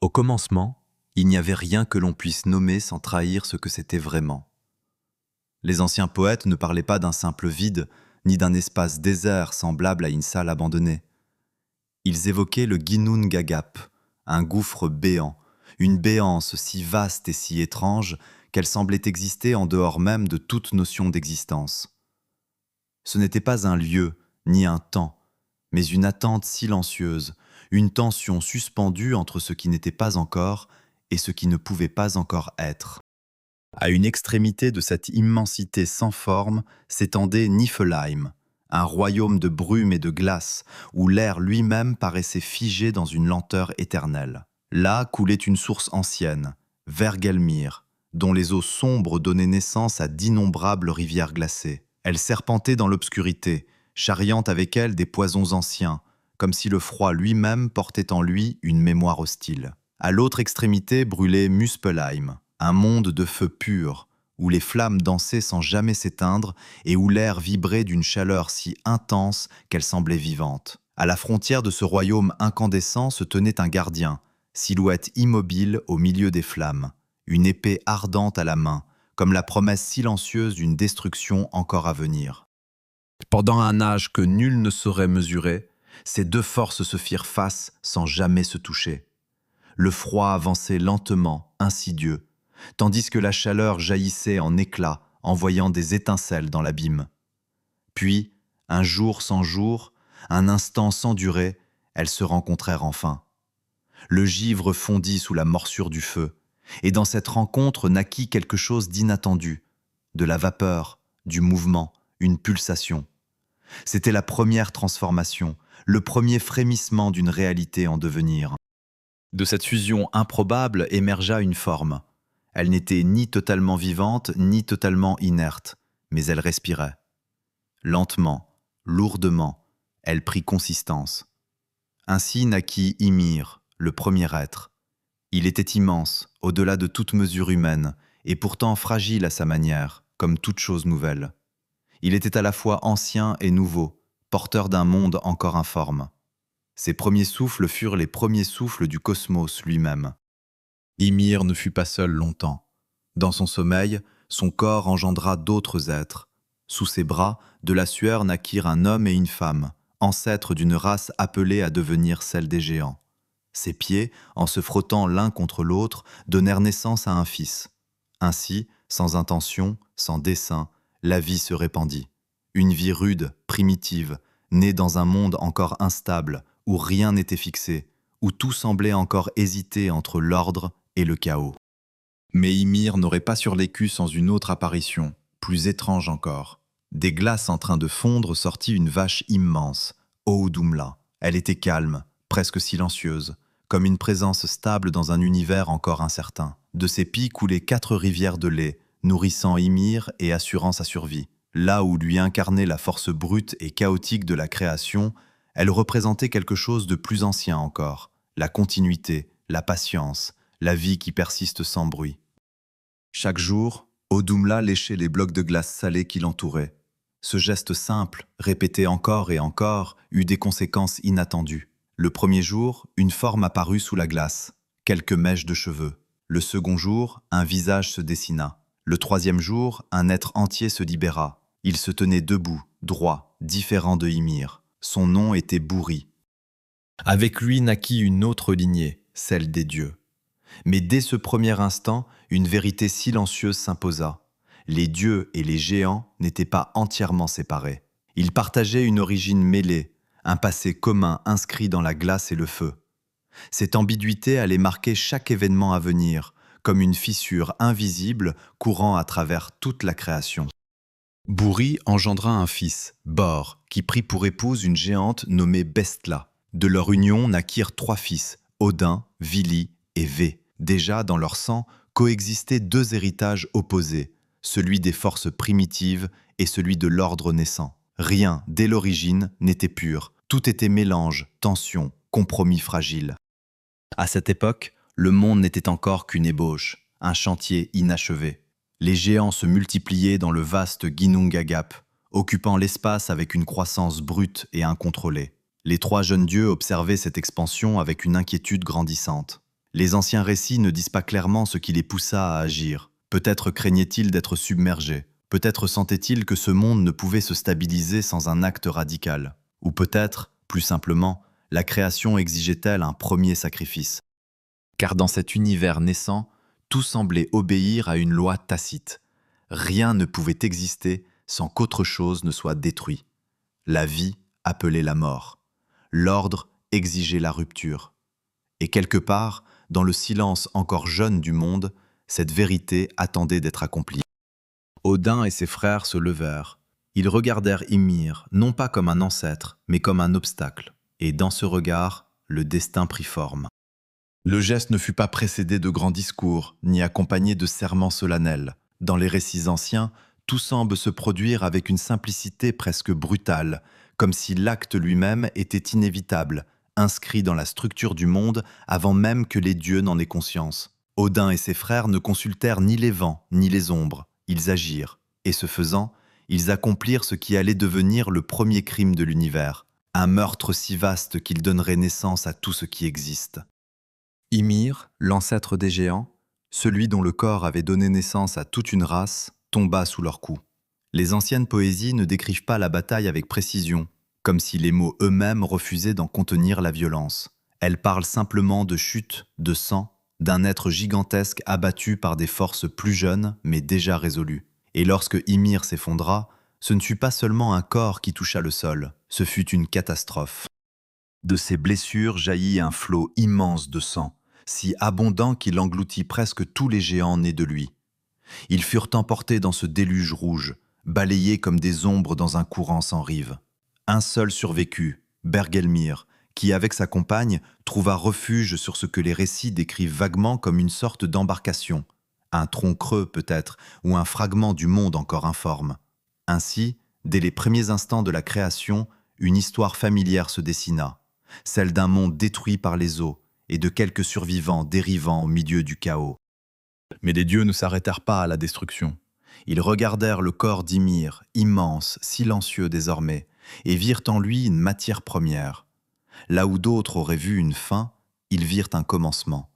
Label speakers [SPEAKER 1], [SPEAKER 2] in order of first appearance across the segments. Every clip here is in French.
[SPEAKER 1] Au commencement, il n'y avait rien que l'on puisse nommer sans trahir ce que c'était vraiment. Les anciens poètes ne parlaient pas d'un simple vide, ni d'un espace désert semblable à une salle abandonnée. Ils évoquaient le Ginnungagap, un gouffre béant, une béance si vaste et si étrange qu'elle semblait exister en dehors même de toute notion d'existence. Ce n'était pas un lieu, ni un temps, mais une attente silencieuse, une tension suspendue entre ce qui n'était pas encore et ce qui ne pouvait pas encore être. À une extrémité de cette immensité sans forme s'étendait Niflheim, un royaume de brume et de glace, où l'air lui-même paraissait figé dans une lenteur éternelle. Là coulait une source ancienne, Vergelmir, dont les eaux sombres donnaient naissance à d'innombrables rivières glacées. Elle serpentait dans l'obscurité, charriant avec elle des poisons anciens, comme si le froid lui-même portait en lui une mémoire hostile. À l'autre extrémité brûlait Muspelheim, un monde de feu pur, où les flammes dansaient sans jamais s'éteindre et où l'air vibrait d'une chaleur si intense qu'elle semblait vivante. À la frontière de ce royaume incandescent se tenait un gardien, silhouette immobile au milieu des flammes, une épée ardente à la main, comme la promesse silencieuse d'une destruction encore à venir. Pendant un âge que nul ne saurait mesurer, ces deux forces se firent face sans jamais se toucher. Le froid avançait lentement, insidieux, tandis que la chaleur jaillissait en éclats, envoyant des étincelles dans l'abîme. Puis, un jour sans jour, un instant sans durée, elles se rencontrèrent enfin. Le givre fondit sous la morsure du feu, et dans cette rencontre naquit quelque chose d'inattendu, de la vapeur, du mouvement, une pulsation. C'était la première transformation, le premier frémissement d'une réalité en devenir. De cette fusion improbable émergea une forme. Elle n'était ni totalement vivante, ni totalement inerte, mais elle respirait. Lentement, lourdement, elle prit consistance. Ainsi naquit Ymir, le premier être. Il était immense, au-delà de toute mesure humaine, et pourtant fragile à sa manière, comme toute chose nouvelle. Il était à la fois ancien et nouveau, porteur d'un monde encore informe. Ses premiers souffles furent les premiers souffles du cosmos lui-même. Ymir ne fut pas seul longtemps. Dans son sommeil, son corps engendra d'autres êtres. Sous ses bras, de la sueur naquirent un homme et une femme, ancêtres d'une race appelée à devenir celle des géants. Ses pieds, en se frottant l'un contre l'autre, donnèrent naissance à un fils. Ainsi, sans intention, sans dessein, la vie se répandit. Une vie rude, primitive, née dans un monde encore instable, où rien n'était fixé, où tout semblait encore hésiter entre l'ordre et le chaos. Mais Ymir n'aurait pas survécu sans une autre apparition, plus étrange encore. Des glaces en train de fondre sortit une vache immense, Oudumla. Elle était calme, presque silencieuse, comme une présence stable dans un univers encore incertain. De ses pieds coulaient 4 rivières de lait, nourrissant Ymir et assurant sa survie. Là où lui incarnait la force brute et chaotique de la création, elle représentait quelque chose de plus ancien encore, la continuité, la patience, la vie qui persiste sans bruit. Chaque jour, Odumla léchait les blocs de glace salée qui l'entouraient. Ce geste simple, répété encore et encore, eut des conséquences inattendues. Le premier jour, une forme apparut sous la glace, quelques mèches de cheveux. Le second jour, un visage se dessina. Le troisième jour, un être entier se libéra. Il se tenait debout, droit, différent de Ymir. Son nom était Buri. Avec lui naquit une autre lignée, celle des dieux. Mais dès ce premier instant, une vérité silencieuse s'imposa. Les dieux et les géants n'étaient pas entièrement séparés. Ils partageaient une origine mêlée, un passé commun inscrit dans la glace et le feu. Cette ambiguïté allait marquer chaque événement à venir, comme une fissure invisible courant à travers toute la création. Buri engendra un fils, Bor, qui prit pour épouse une géante nommée Bestla. De leur union naquirent 3 fils, Odin, Vili et Vé. Déjà, dans leur sang, coexistaient 2 héritages opposés, celui des forces primitives et celui de l'ordre naissant. Rien, dès l'origine, n'était pur. Tout était mélange, tension, compromis fragile. À cette époque, le monde n'était encore qu'une ébauche, un chantier inachevé. Les géants se multipliaient dans le vaste Ginnungagap, occupant l'espace avec une croissance brute et incontrôlée. Les 3 jeunes dieux observaient cette expansion avec une inquiétude grandissante. Les anciens récits ne disent pas clairement ce qui les poussa à agir. Peut-être craignaient-ils d'être submergés. Peut-être sentaient-ils que ce monde ne pouvait se stabiliser sans un acte radical. Ou peut-être, plus simplement, la création exigeait-elle un premier sacrifice. Car dans cet univers naissant, tout semblait obéir à une loi tacite. Rien ne pouvait exister sans qu'autre chose ne soit détruit. La vie appelait la mort. L'ordre exigeait la rupture. Et quelque part, dans le silence encore jeune du monde, cette vérité attendait d'être accomplie. Odin et ses frères se levèrent. Ils regardèrent Ymir, non pas comme un ancêtre, mais comme un obstacle. Et dans ce regard, le destin prit forme. Le geste ne fut pas précédé de grands discours, ni accompagné de serments solennels. Dans les récits anciens, tout semble se produire avec une simplicité presque brutale, comme si l'acte lui-même était inévitable, inscrit dans la structure du monde avant même que les dieux n'en aient conscience. Odin et ses frères ne consultèrent ni les vents, ni les ombres. Ils agirent, et ce faisant, ils accomplirent ce qui allait devenir le premier crime de l'univers, un meurtre si vaste qu'il donnerait naissance à tout ce qui existe. Ymir, l'ancêtre des géants, celui dont le corps avait donné naissance à toute une race, tomba sous leurs coups. Les anciennes poésies ne décrivent pas la bataille avec précision, comme si les mots eux-mêmes refusaient d'en contenir la violence. Elles parlent simplement de chute, de sang, d'un être gigantesque abattu par des forces plus jeunes mais déjà résolues. Et lorsque Ymir s'effondra, ce ne fut pas seulement un corps qui toucha le sol, ce fut une catastrophe. De ses blessures jaillit un flot immense de sang, si abondant qu'il engloutit presque tous les géants nés de lui. Ils furent emportés dans ce déluge rouge, balayés comme des ombres dans un courant sans rive. Un seul survécut, Bergelmir, qui, avec sa compagne, trouva refuge sur ce que les récits décrivent vaguement comme une sorte d'embarcation, un tronc creux peut-être, ou un fragment du monde encore informe. Ainsi, dès les premiers instants de la création, une histoire familière se dessina, celle d'un monde détruit par les eaux et de quelques survivants dérivant au milieu du chaos. Mais les dieux ne s'arrêtèrent pas à la destruction. Ils regardèrent le corps d'Ymir, immense, silencieux désormais, et virent en lui une matière première. Là où d'autres auraient vu une fin, ils virent un commencement.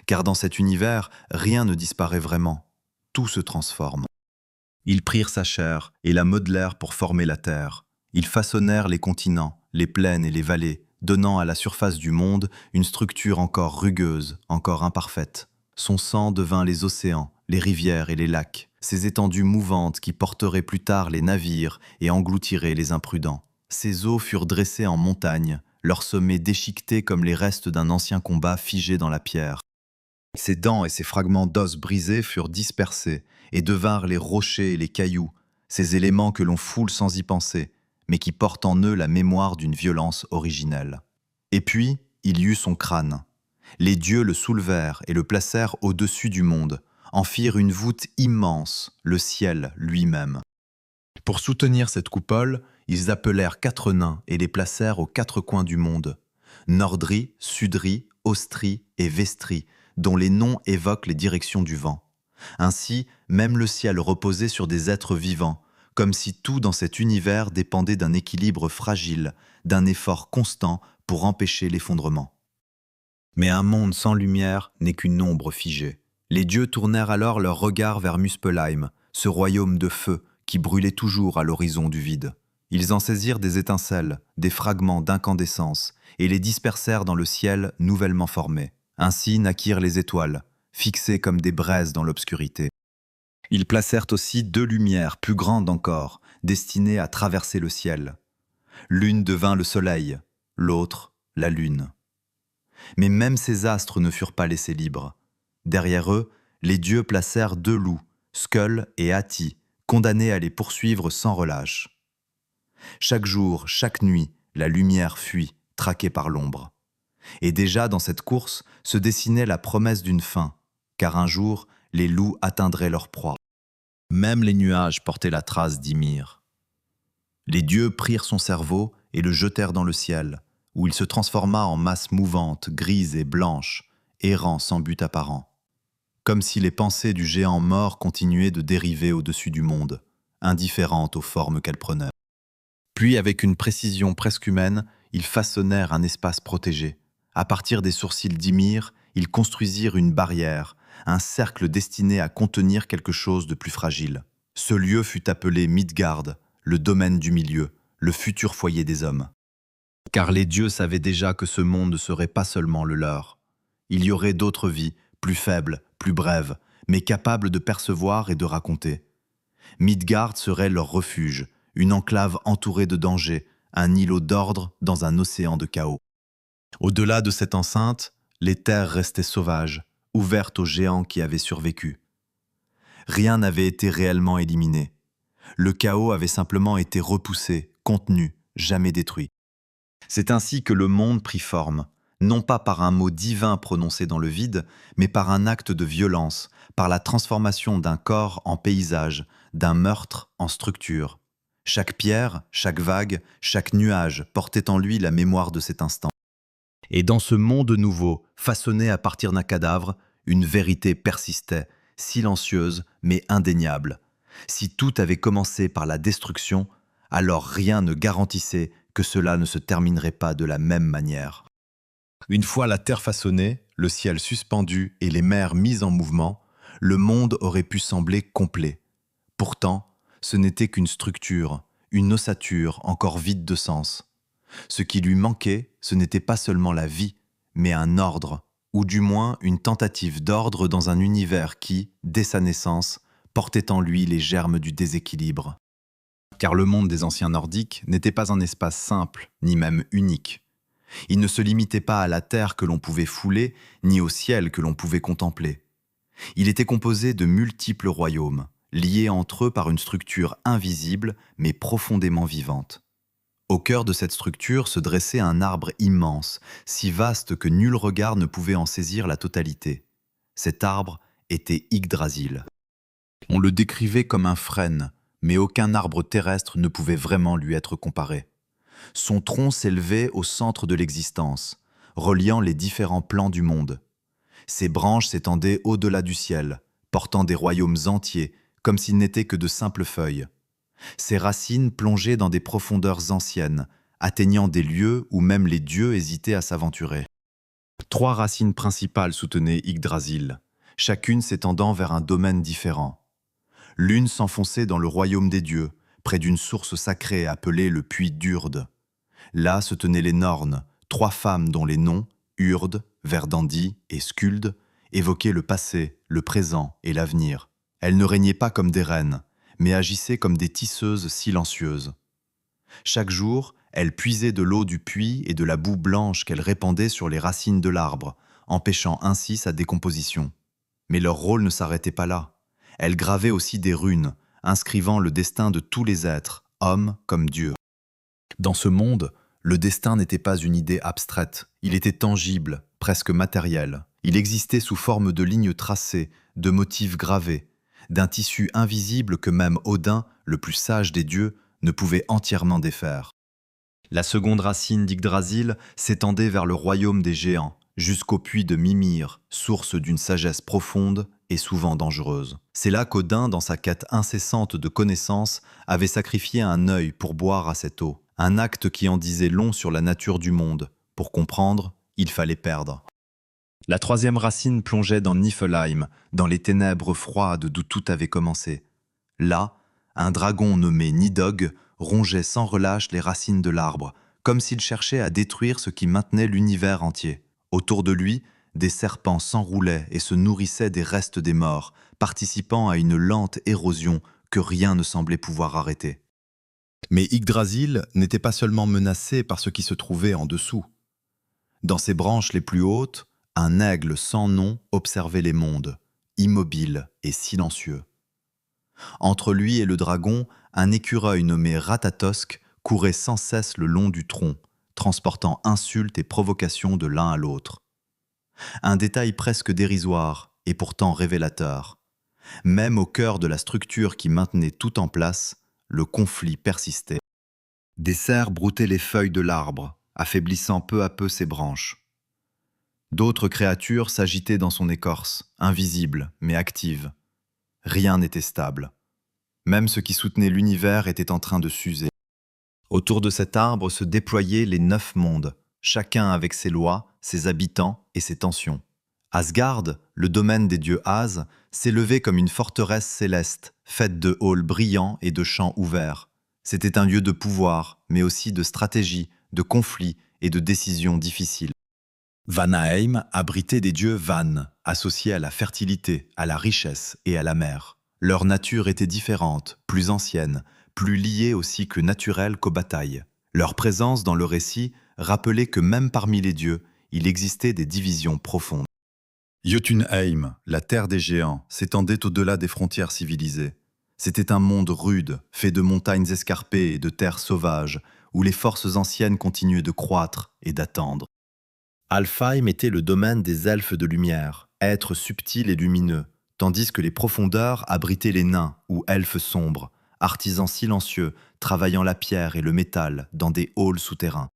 [SPEAKER 1] Car dans cet univers, rien ne disparaît vraiment, tout se transforme. Ils prirent sa chair et la modelèrent pour former la terre. Ils façonnèrent les continents, les plaines et les vallées, donnant à la surface du monde une structure encore rugueuse, encore imparfaite. Son sang devint les océans, les rivières et les lacs, ces étendues mouvantes qui porteraient plus tard les navires et engloutiraient les imprudents. Ces eaux furent dressées en montagnes, leurs sommets déchiquetés comme les restes d'un ancien combat figé dans la pierre. Ces dents et ces fragments d'os brisés furent dispersés et devinrent les rochers et les cailloux, ces éléments que l'on foule sans y penser, mais qui portent en eux la mémoire d'une violence originelle. Et puis, il y eut son crâne. Les dieux le soulevèrent et le placèrent au-dessus du monde, en firent une voûte immense, le ciel lui-même. Pour soutenir cette coupole, ils appelèrent 4 nains et les placèrent aux 4 coins du monde. Nordri, Sudri, Austri et Vestri, dont les noms évoquent les directions du vent. Ainsi, même le ciel reposait sur des êtres vivants, comme si tout dans cet univers dépendait d'un équilibre fragile, d'un effort constant pour empêcher l'effondrement. Mais un monde sans lumière n'est qu'une ombre figée. Les dieux tournèrent alors leur regard vers Muspelheim, ce royaume de feu qui brûlait toujours à l'horizon du vide. Ils en saisirent des étincelles, des fragments d'incandescence, et les dispersèrent dans le ciel nouvellement formé. Ainsi naquirent les étoiles, fixées comme des braises dans l'obscurité. Ils placèrent aussi 2 lumières plus grandes encore, destinées à traverser le ciel. L'une devint le soleil, l'autre la lune. Mais même ces astres ne furent pas laissés libres. Derrière eux, les dieux placèrent 2 loups, Skull et Hati, condamnés à les poursuivre sans relâche. Chaque jour, chaque nuit, la lumière fuit, traquée par l'ombre. Et déjà dans cette course se dessinait la promesse d'une fin, car un jour, les loups atteindraient leur proie. Même les nuages portaient la trace d'Ymir. Les dieux prirent son cerveau et le jetèrent dans le ciel, où il se transforma en masse mouvante, grise et blanche, errant sans but apparent. Comme si les pensées du géant mort continuaient de dériver au-dessus du monde, indifférentes aux formes qu'elles prenaient. Puis, avec une précision presque humaine, ils façonnèrent un espace protégé. À partir des sourcils d'Ymir, ils construisirent une barrière, un cercle destiné à contenir quelque chose de plus fragile. Ce lieu fut appelé Midgard, le domaine du milieu, le futur foyer des hommes. Car les dieux savaient déjà que ce monde ne serait pas seulement le leur. Il y aurait d'autres vies, plus faibles, plus brèves, mais capables de percevoir et de raconter. Midgard serait leur refuge, une enclave entourée de dangers, un îlot d'ordre dans un océan de chaos. Au-delà de cette enceinte, les terres restaient sauvages, ouvertes aux géants qui avaient survécu. Rien n'avait été réellement éliminé. Le chaos avait simplement été repoussé, contenu, jamais détruit. C'est ainsi que le monde prit forme, non pas par un mot divin prononcé dans le vide, mais par un acte de violence, par la transformation d'un corps en paysage, d'un meurtre en structure. Chaque pierre, chaque vague, chaque nuage portait en lui la mémoire de cet instant. Et dans ce monde nouveau, façonné à partir d'un cadavre, une vérité persistait, silencieuse mais indéniable. Si tout avait commencé par la destruction, alors rien ne garantissait que cela ne se terminerait pas de la même manière. Une fois la terre façonnée, le ciel suspendu et les mers mises en mouvement, le monde aurait pu sembler complet. Pourtant, ce n'était qu'une structure, une ossature encore vide de sens. Ce qui lui manquait, ce n'était pas seulement la vie, mais un ordre, ou du moins une tentative d'ordre dans un univers qui, dès sa naissance, portait en lui les germes du déséquilibre. Car le monde des anciens nordiques n'était pas un espace simple, ni même unique. Il ne se limitait pas à la terre que l'on pouvait fouler, ni au ciel que l'on pouvait contempler. Il était composé de multiples royaumes, liés entre eux par une structure invisible, mais profondément vivante. Au cœur de cette structure se dressait un arbre immense, si vaste que nul regard ne pouvait en saisir la totalité. Cet arbre était Yggdrasil. On le décrivait comme un frêne, mais aucun arbre terrestre ne pouvait vraiment lui être comparé. Son tronc s'élevait au centre de l'existence, reliant les différents plans du monde. Ses branches s'étendaient au-delà du ciel, portant des royaumes entiers, comme s'ils n'étaient que de simples feuilles. Ses racines plongeaient dans des profondeurs anciennes, atteignant des lieux où même les dieux hésitaient à s'aventurer. 3 racines principales soutenaient Yggdrasil, chacune s'étendant vers un domaine différent. L'une s'enfonçait dans le royaume des dieux, près d'une source sacrée appelée le puits d'Urd. Là se tenaient les Nornes, 3 femmes dont les noms, Urd, Verdandi et Skuld, évoquaient le passé, le présent et l'avenir. Elles ne régnaient pas comme des reines, mais agissaient comme des tisseuses silencieuses. Chaque jour, elles puisaient de l'eau du puits et de la boue blanche qu'elles répandaient sur les racines de l'arbre, empêchant ainsi sa décomposition. Mais leur rôle ne s'arrêtait pas là. Elles gravaient aussi des runes, inscrivant le destin de tous les êtres, hommes comme dieux. Dans ce monde, le destin n'était pas une idée abstraite, il était tangible, presque matériel. Il existait sous forme de lignes tracées, de motifs gravés, d'un tissu invisible que même Odin, le plus sage des dieux, ne pouvait entièrement défaire. La seconde racine d'Yggdrasil s'étendait vers le royaume des géants, jusqu'au puits de Mimir, source d'une sagesse profonde et souvent dangereuse. C'est là qu'Odin, dans sa quête incessante de connaissances, avait sacrifié un œil pour boire à cette eau, un acte qui en disait long sur la nature du monde. Pour comprendre, il fallait perdre. La troisième racine plongeait dans Niflheim, dans les ténèbres froides d'où tout avait commencé. Là, un dragon nommé Nidhogg rongeait sans relâche les racines de l'arbre, comme s'il cherchait à détruire ce qui maintenait l'univers entier. Autour de lui, des serpents s'enroulaient et se nourrissaient des restes des morts, participant à une lente érosion que rien ne semblait pouvoir arrêter. Mais Yggdrasil n'était pas seulement menacé par ce qui se trouvait en dessous. Dans ses branches les plus hautes, un aigle sans nom observait les mondes, immobile et silencieux. Entre lui et le dragon, un écureuil nommé Ratatosk courait sans cesse le long du tronc, transportant insultes et provocations de l'un à l'autre. Un détail presque dérisoire et pourtant révélateur. Même au cœur de la structure qui maintenait tout en place, le conflit persistait. Des cerfs broutaient les feuilles de l'arbre, affaiblissant peu à peu ses branches. D'autres créatures s'agitaient dans son écorce, invisibles mais actives. Rien n'était stable. Même ce qui soutenait l'univers était en train de s'user. Autour de cet arbre se déployaient les 9 mondes, chacun avec ses lois, ses habitants et ses tensions. Asgard, le domaine des dieux As, s'élevait comme une forteresse céleste, faite de halls brillants et de champs ouverts. C'était un lieu de pouvoir, mais aussi de stratégie, de conflits et de décisions difficiles. Vanaheim abritait des dieux Van, associés à la fertilité, à la richesse et à la mer. Leur nature était différente, plus ancienne, plus liée au cycle naturel qu'aux batailles. Leur présence dans le récit rappelait que même parmi les dieux, il existait des divisions profondes. Jotunheim, la terre des géants, s'étendait au-delà des frontières civilisées. C'était un monde rude, fait de montagnes escarpées et de terres sauvages, où les forces anciennes continuaient de croître et d'attendre. Alfheim était le domaine des elfes de lumière, êtres subtils et lumineux, tandis que les profondeurs abritaient les nains ou elfes sombres, artisans silencieux, travaillant la pierre et le métal dans des halls souterrains.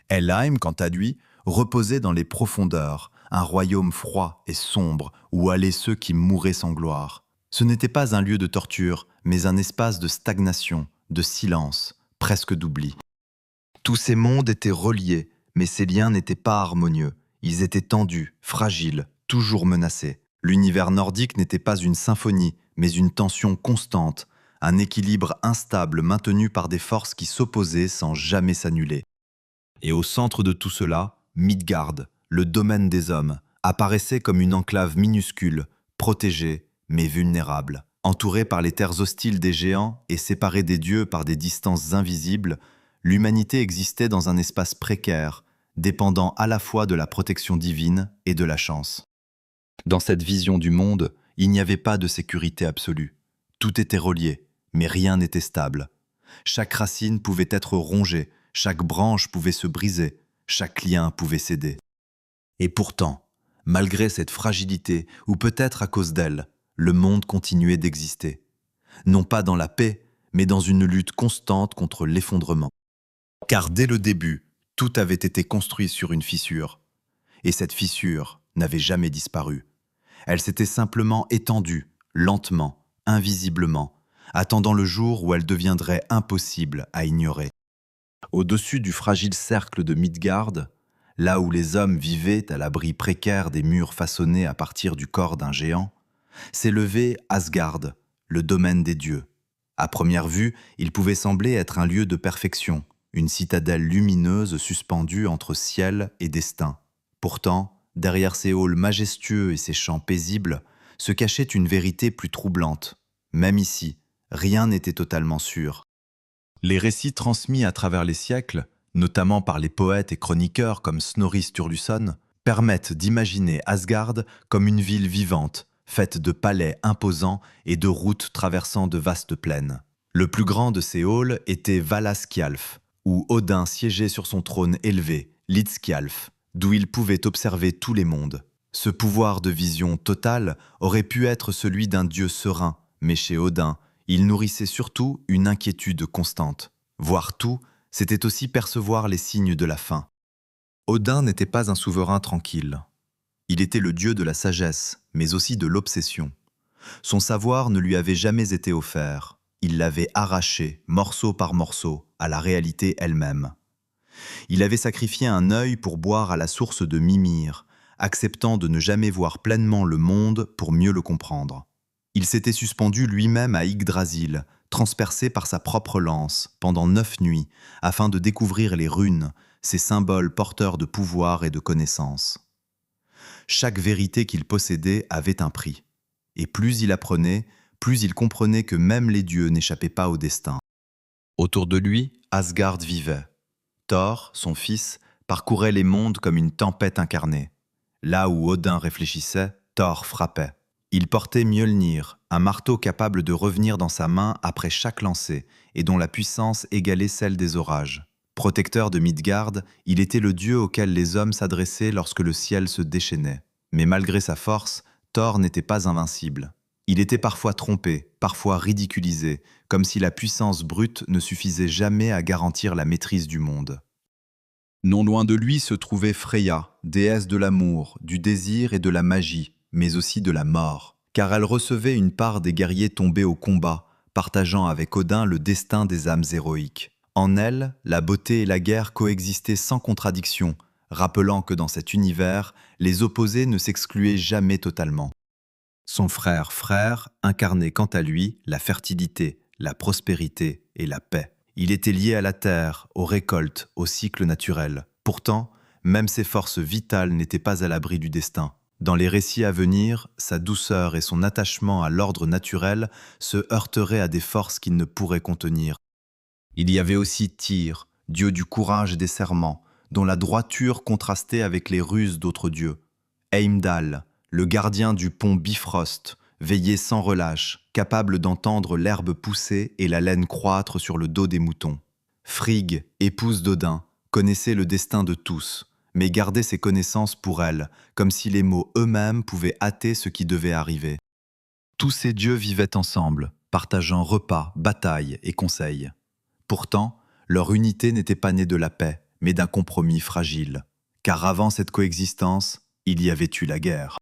[SPEAKER 1] Helheim, quant à lui, reposait dans les profondeurs, un royaume froid et sombre où allaient ceux qui mouraient sans gloire. Ce n'était pas un lieu de torture, mais un espace de stagnation, de silence, presque d'oubli. Tous ces mondes étaient reliés, mais ces liens n'étaient pas harmonieux. Ils étaient tendus, fragiles, toujours menacés. L'univers nordique n'était pas une symphonie, mais une tension constante, un équilibre instable maintenu par des forces qui s'opposaient sans jamais s'annuler. Et au centre de tout cela, Midgard, le domaine des hommes, apparaissait comme une enclave minuscule, protégée, mais vulnérable. Entourée par les terres hostiles des géants et séparée des dieux par des distances invisibles, l'humanité existait dans un espace précaire, dépendant à la fois de la protection divine et de la chance. Dans cette vision du monde, il n'y avait pas de sécurité absolue. Tout était relié, mais rien n'était stable. Chaque racine pouvait être rongée, chaque branche pouvait se briser, chaque lien pouvait céder. Et pourtant, malgré cette fragilité, ou peut-être à cause d'elle, le monde continuait d'exister. Non pas dans la paix, mais dans une lutte constante contre l'effondrement. Car dès le début, tout avait été construit sur une fissure. Et cette fissure n'avait jamais disparu. Elle s'était simplement étendue, lentement, invisiblement, attendant le jour où elle deviendrait impossible à ignorer. Au-dessus du fragile cercle de Midgard, là où les hommes vivaient à l'abri précaire des murs façonnés à partir du corps d'un géant, s'élevait Asgard, le domaine des dieux. À première vue, il pouvait sembler être un lieu de perfection, une citadelle lumineuse suspendue entre ciel et destin. Pourtant, derrière ces halls majestueux et ces champs paisibles, se cachait une vérité plus troublante. Même ici, rien n'était totalement sûr. Les récits transmis à travers les siècles, notamment par les poètes et chroniqueurs comme Snorri Sturluson, permettent d'imaginer Asgard comme une ville vivante, faite de palais imposants et de routes traversant de vastes plaines. Le plus grand de ces halls était Valaskjalf, où Odin siégeait sur son trône élevé, Lidskjalf, d'où il pouvait observer tous les mondes. Ce pouvoir de vision totale aurait pu être celui d'un dieu serein, mais chez Odin, il nourrissait surtout une inquiétude constante. Voir tout, c'était aussi percevoir les signes de la fin. Odin n'était pas un souverain tranquille. Il était le dieu de la sagesse, mais aussi de l'obsession. Son savoir ne lui avait jamais été offert. Il l'avait arraché, morceau par morceau, à la réalité elle-même. Il avait sacrifié un œil pour boire à la source de Mimir, acceptant de ne jamais voir pleinement le monde pour mieux le comprendre. Il s'était suspendu lui-même à Yggdrasil, transpercé par sa propre lance, pendant 9 nuits, afin de découvrir les runes, ces symboles porteurs de pouvoir et de connaissance. Chaque vérité qu'il possédait avait un prix. Et plus il apprenait, plus il comprenait que même les dieux n'échappaient pas au destin. Autour de lui, Asgard vivait. Thor, son fils, parcourait les mondes comme une tempête incarnée. Là où Odin réfléchissait, Thor frappait. Il portait Mjolnir, un marteau capable de revenir dans sa main après chaque lancer et dont la puissance égalait celle des orages. Protecteur de Midgard, il était le dieu auquel les hommes s'adressaient lorsque le ciel se déchaînait. Mais malgré sa force, Thor n'était pas invincible. Il était parfois trompé, parfois ridiculisé, comme si la puissance brute ne suffisait jamais à garantir la maîtrise du monde. Non loin de lui se trouvait Freya, déesse de l'amour, du désir et de la magie, mais aussi de la mort, car elle recevait une part des guerriers tombés au combat, partageant avec Odin le destin des âmes héroïques. En elle, la beauté et la guerre coexistaient sans contradiction, rappelant que dans cet univers, les opposés ne s'excluaient jamais totalement. Son frère incarnait quant à lui la fertilité, la prospérité et la paix. Il était lié à la terre, aux récoltes, au cycle naturel. Pourtant, même ses forces vitales n'étaient pas à l'abri du destin. Dans les récits à venir, sa douceur et son attachement à l'ordre naturel se heurteraient à des forces qu'il ne pourrait contenir. Il y avait aussi Tyr, dieu du courage et des serments, dont la droiture contrastait avec les ruses d'autres dieux. Heimdall, le gardien du pont Bifrost, veillait sans relâche, capable d'entendre l'herbe pousser et la laine croître sur le dos des moutons. Frigg, épouse d'Odin, connaissait le destin de tous, mais gardait ses connaissances pour elle, comme si les mots eux-mêmes pouvaient hâter ce qui devait arriver. Tous ces dieux vivaient ensemble, partageant repas, batailles et conseils. Pourtant, leur unité n'était pas née de la paix, mais d'un compromis fragile. Car avant cette coexistence, il y avait eu la guerre.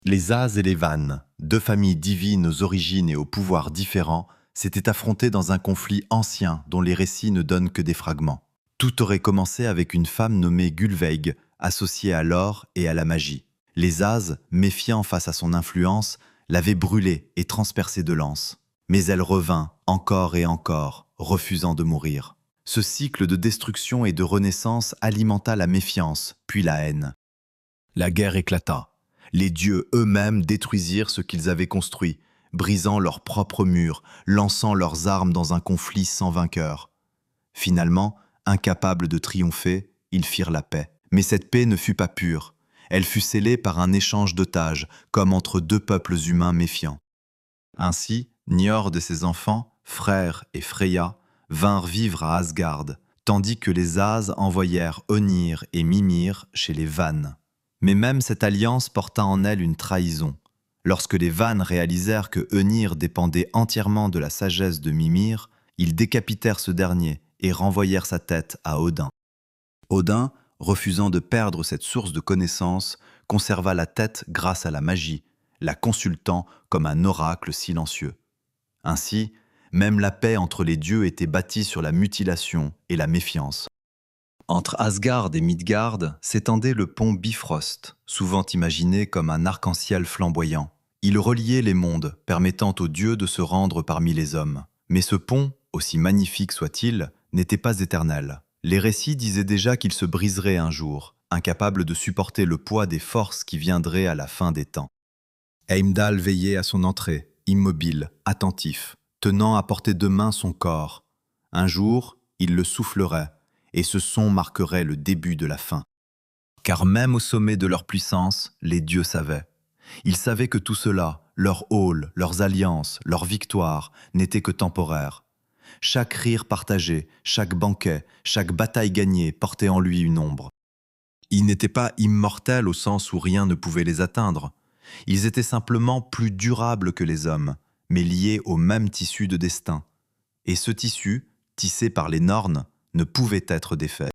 [SPEAKER 1] Les As et les Vannes, deux familles divines aux origines et aux pouvoirs différents, s'étaient affrontées dans un conflit ancien dont les récits ne donnent que des fragments. Tout aurait commencé avec une femme nommée Gulveig, associée à l'or et à la magie. Les As, méfiants face à son influence, l'avaient brûlée et transpercée de lances. Mais elle revint, encore et encore, refusant de mourir. Ce cycle de destruction et de renaissance alimenta la méfiance, puis la haine. La guerre éclata. Les dieux eux-mêmes détruisirent ce qu'ils avaient construit, brisant leurs propres murs, lançant leurs armes dans un conflit sans vainqueur. Finalement, incapables de triompher, ils firent la paix. Mais cette paix ne fut pas pure. Elle fut scellée par un échange d'otages, comme entre deux peuples humains méfiants. Ainsi, Njord et ses enfants, Freyr et Freya, vinrent vivre à Asgard, tandis que les As envoyèrent Önir et Mimir chez les Vannes. Mais même cette alliance porta en elle une trahison. Lorsque les Vannes réalisèrent que Önir dépendait entièrement de la sagesse de Mimir, ils décapitèrent ce dernier et renvoyèrent sa tête à Odin. Odin, refusant de perdre cette source de connaissances, conserva la tête grâce à la magie, la consultant comme un oracle silencieux. Ainsi, même la paix entre les dieux était bâtie sur la mutilation et la méfiance. Entre Asgard et Midgard s'étendait le pont Bifrost, souvent imaginé comme un arc-en-ciel flamboyant. Il reliait les mondes, permettant aux dieux de se rendre parmi les hommes. Mais ce pont, aussi magnifique soit-il, n'était pas éternel. Les récits disaient déjà qu'il se briserait un jour, incapable de supporter le poids des forces qui viendraient à la fin des temps. Heimdall veillait à son entrée, immobile, attentif, tenant à portée de main son corps. Un jour, il le soufflerait, et ce son marquerait le début de la fin. Car même au sommet de leur puissance, les dieux savaient. Ils savaient que tout cela, leur hall, leurs alliances, leurs victoires, n'étaient que temporaires. Chaque rire partagé, chaque banquet, chaque bataille gagnée portait en lui une ombre. Ils n'étaient pas immortels au sens où rien ne pouvait les atteindre. Ils étaient simplement plus durables que les hommes, mais liés au même tissu de destin. Et ce tissu, tissé par les Norns, ne pouvait être défait.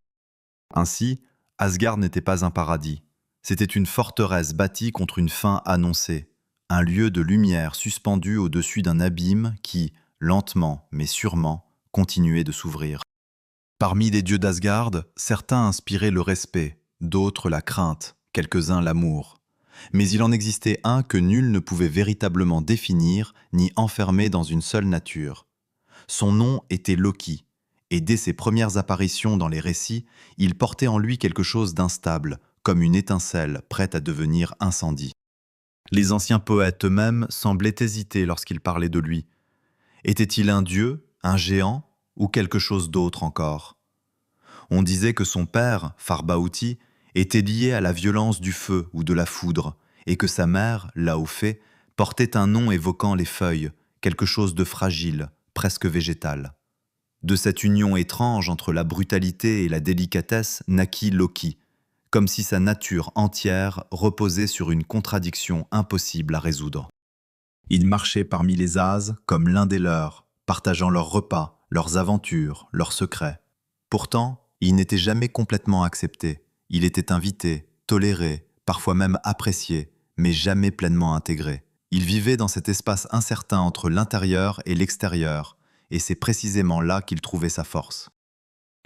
[SPEAKER 1] Ainsi, Asgard n'était pas un paradis. C'était une forteresse bâtie contre une fin annoncée, un lieu de lumière suspendu au-dessus d'un abîme qui, lentement mais sûrement, continuait de s'ouvrir. Parmi les dieux d'Asgard, certains inspiraient le respect, d'autres la crainte, quelques-uns l'amour. Mais il en existait un que nul ne pouvait véritablement définir ni enfermer dans une seule nature. Son nom était Loki, et dès ses premières apparitions dans les récits, il portait en lui quelque chose d'instable, comme une étincelle prête à devenir incendie. Les anciens poètes eux-mêmes semblaient hésiter lorsqu'ils parlaient de lui. Était-il un dieu, un géant, ou quelque chose d'autre encore ? On disait que son père, Farbauti, était lié à la violence du feu ou de la foudre, et que sa mère, Laufey, portait un nom évoquant les feuilles, quelque chose de fragile, presque végétal. De cette union étrange entre la brutalité et la délicatesse naquit Loki, comme si sa nature entière reposait sur une contradiction impossible à résoudre. Il marchait parmi les As comme l'un des leurs, partageant leurs repas, leurs aventures, leurs secrets. Pourtant, il n'était jamais complètement accepté. Il était invité, toléré, parfois même apprécié, mais jamais pleinement intégré. Il vivait dans cet espace incertain entre l'intérieur et l'extérieur, et c'est précisément là qu'il trouvait sa force.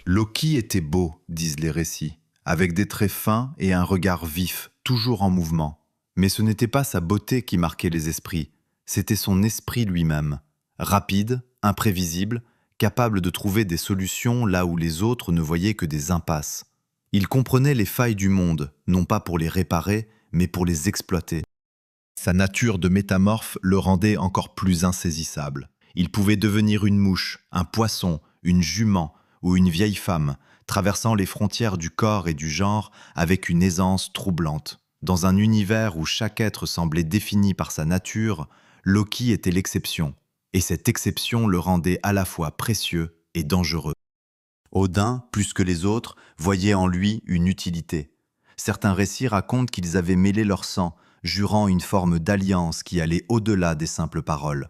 [SPEAKER 1] Loki était beau, disent les récits, avec des traits fins et un regard vif, toujours en mouvement. Mais ce n'était pas sa beauté qui marquait les esprits, c'était son esprit lui-même. Rapide, imprévisible, capable de trouver des solutions là où les autres ne voyaient que des impasses. Il comprenait les failles du monde, non pas pour les réparer, mais pour les exploiter. Sa nature de métamorphe le rendait encore plus insaisissable. Il pouvait devenir une mouche, un poisson, une jument ou une vieille femme, traversant les frontières du corps et du genre avec une aisance troublante. Dans un univers où chaque être semblait défini par sa nature, Loki était l'exception, et cette exception le rendait à la fois précieux et dangereux. Odin, plus que les autres, voyait en lui une utilité. Certains récits racontent qu'ils avaient mêlé leur sang, jurant une forme d'alliance qui allait au-delà des simples paroles.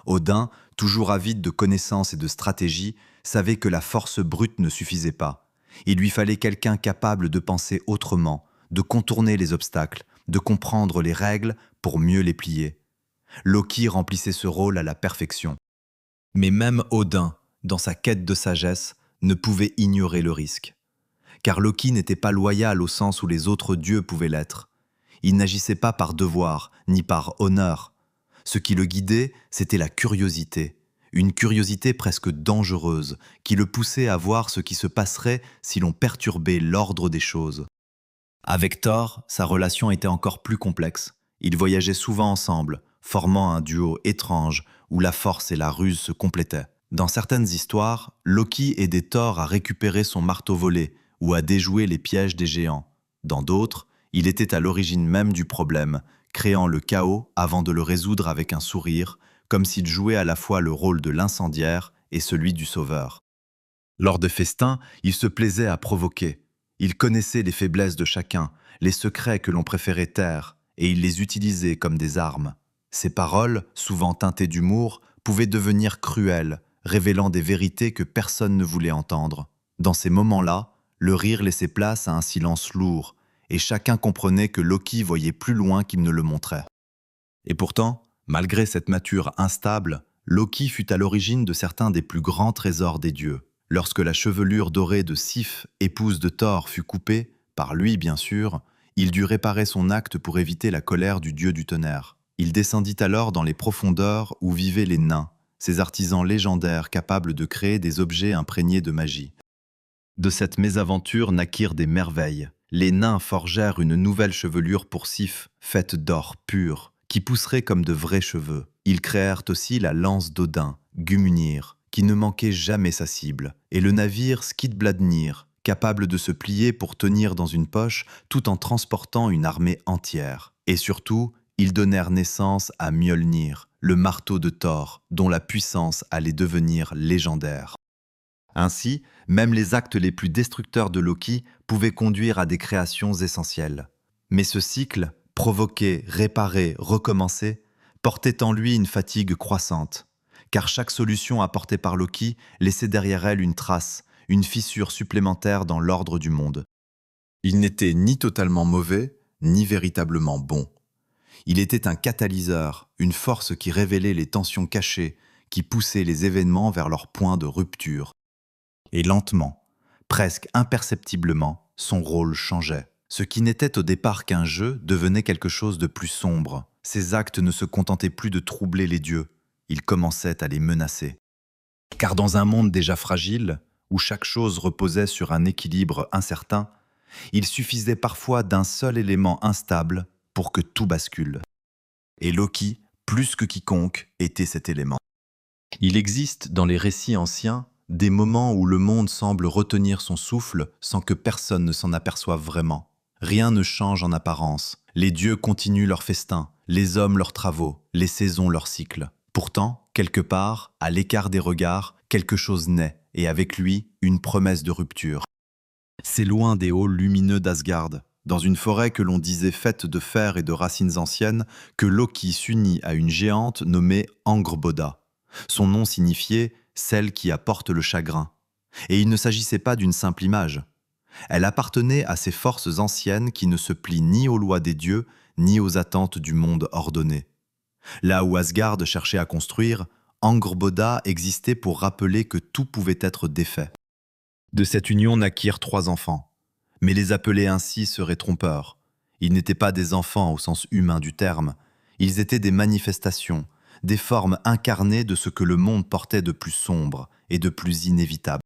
[SPEAKER 1] Odin, toujours avide de connaissances et de stratégie, savait que la force brute ne suffisait pas. Il lui fallait quelqu'un capable de penser autrement, de contourner les obstacles, de comprendre les règles pour mieux les plier. Loki remplissait ce rôle à la perfection. Mais même Odin, dans sa quête de sagesse, ne pouvait ignorer le risque. Car Loki n'était pas loyal au sens où les autres dieux pouvaient l'être. Il n'agissait pas par devoir, ni par honneur. Ce qui le guidait, c'était la curiosité. Une curiosité presque dangereuse, qui le poussait à voir ce qui se passerait si l'on perturbait l'ordre des choses. Avec Thor, sa relation était encore plus complexe. Ils voyageaient souvent ensemble, formant un duo étrange où la force et la ruse se complétaient. Dans certaines histoires, Loki aidait Thor à récupérer son marteau volé ou à déjouer les pièges des géants. Dans d'autres, il était à l'origine même du problème, créant le chaos avant de le résoudre avec un sourire, comme s'il jouait à la fois le rôle de l'incendiaire et celui du sauveur. Lors de festins, il se plaisait à provoquer. Il connaissait les faiblesses de chacun, les secrets que l'on préférait taire, et il les utilisait comme des armes. Ses paroles, souvent teintées d'humour, pouvaient devenir cruelles, révélant des vérités que personne ne voulait entendre. Dans ces moments-là, le rire laissait place à un silence lourd, et chacun comprenait que Loki voyait plus loin qu'il ne le montrait. Et pourtant, malgré cette nature instable, Loki fut à l'origine de certains des plus grands trésors des dieux. Lorsque la chevelure dorée de Sif, épouse de Thor, fut coupée, par lui bien sûr, il dut réparer son acte pour éviter la colère du dieu du tonnerre. Il descendit alors dans les profondeurs où vivaient les nains, ces artisans légendaires capables de créer des objets imprégnés de magie. De cette mésaventure naquirent des merveilles. Les nains forgèrent une nouvelle chevelure pour Sif, faite d'or pur, qui pousserait comme de vrais cheveux. Ils créèrent aussi la lance d'Odin, Gumunir, qui ne manquait jamais sa cible, et le navire Skidbladnir, capable de se plier pour tenir dans une poche tout en transportant une armée entière. Et surtout, ils donnèrent naissance à Mjolnir, le marteau de Thor, dont la puissance allait devenir légendaire. Ainsi, même les actes les plus destructeurs de Loki pouvaient conduire à des créations essentielles. Mais ce cycle, provoquer, réparer, recommencer, portait en lui une fatigue croissante, car chaque solution apportée par Loki laissait derrière elle une trace, une fissure supplémentaire dans l'ordre du monde. Il n'était ni totalement mauvais, ni véritablement bon. Il était un catalyseur, une force qui révélait les tensions cachées, qui poussait les événements vers leur point de rupture. Et lentement, presque imperceptiblement, son rôle changeait. Ce qui n'était au départ qu'un jeu devenait quelque chose de plus sombre. Ses actes ne se contentaient plus de troubler les dieux, ils commençaient à les menacer. Car dans un monde déjà fragile, où chaque chose reposait sur un équilibre incertain, il suffisait parfois d'un seul élément instable pour que tout bascule. Et Loki, plus que quiconque, était cet élément. Il existe dans les récits anciens des moments où le monde semble retenir son souffle sans que personne ne s'en aperçoive vraiment. Rien ne change en apparence. Les dieux continuent leur festin, les hommes leurs travaux, les saisons leur cycle. Pourtant, quelque part, à l'écart des regards, quelque chose naît, et avec lui, une promesse de rupture. C'est loin des halls lumineux d'Asgard, dans une forêt que l'on disait faite de fer et de racines anciennes, que Loki s'unit à une géante nommée Angrboda. Son nom signifiait « celle qui apporte le chagrin ». Et il ne s'agissait pas d'une simple image. Elle appartenait à ces forces anciennes qui ne se plient ni aux lois des dieux, ni aux attentes du monde ordonné. Là où Asgard cherchait à construire, Angrboda existait pour rappeler que tout pouvait être défait. De cette union naquirent 3 enfants. Mais les appeler ainsi serait trompeur. Ils n'étaient pas des enfants au sens humain du terme. Ils étaient des manifestations, des formes incarnées de ce que le monde portait de plus sombre et de plus inévitable.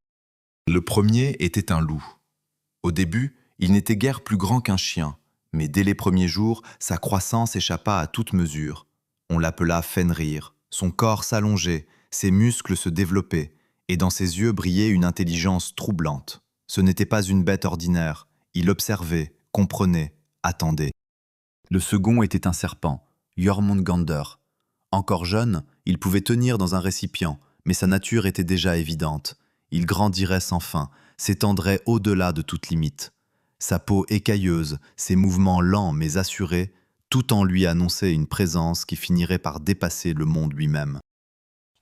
[SPEAKER 1] Le premier était un loup. Au début, il n'était guère plus grand qu'un chien, mais dès les premiers jours, sa croissance échappa à toute mesure. On l'appela Fenrir. Son corps s'allongeait, ses muscles se développaient, et dans ses yeux brillait une intelligence troublante. Ce n'était pas une bête ordinaire. Il observait, comprenait, attendait. Le second était un serpent, Jormungandr. Encore jeune, il pouvait tenir dans un récipient, mais sa nature était déjà évidente. Il grandirait sans fin, s'étendrait au-delà de toute limite. Sa peau écailleuse, ses mouvements lents mais assurés, tout en lui annonçait une présence qui finirait par dépasser le monde lui-même.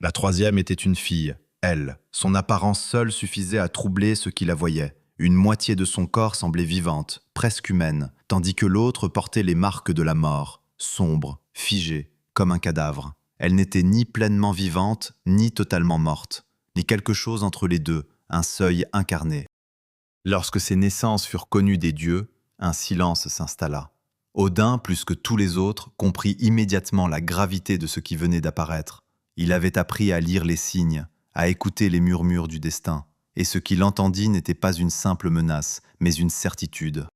[SPEAKER 1] La troisième était une fille, elle. Son apparence seule suffisait à troubler ceux qui la voyaient. Une moitié de son corps semblait vivante, presque humaine, tandis que l'autre portait les marques de la mort, sombre, figée, comme un cadavre. Elle n'était ni pleinement vivante, ni totalement morte, ni quelque chose entre les deux, un seuil incarné. Lorsque ces naissances furent connues des dieux, un silence s'installa. Odin, plus que tous les autres, comprit immédiatement la gravité de ce qui venait d'apparaître. Il avait appris à lire les signes, à écouter les murmures du destin, et ce qu'il entendit n'était pas une simple menace, mais une certitude.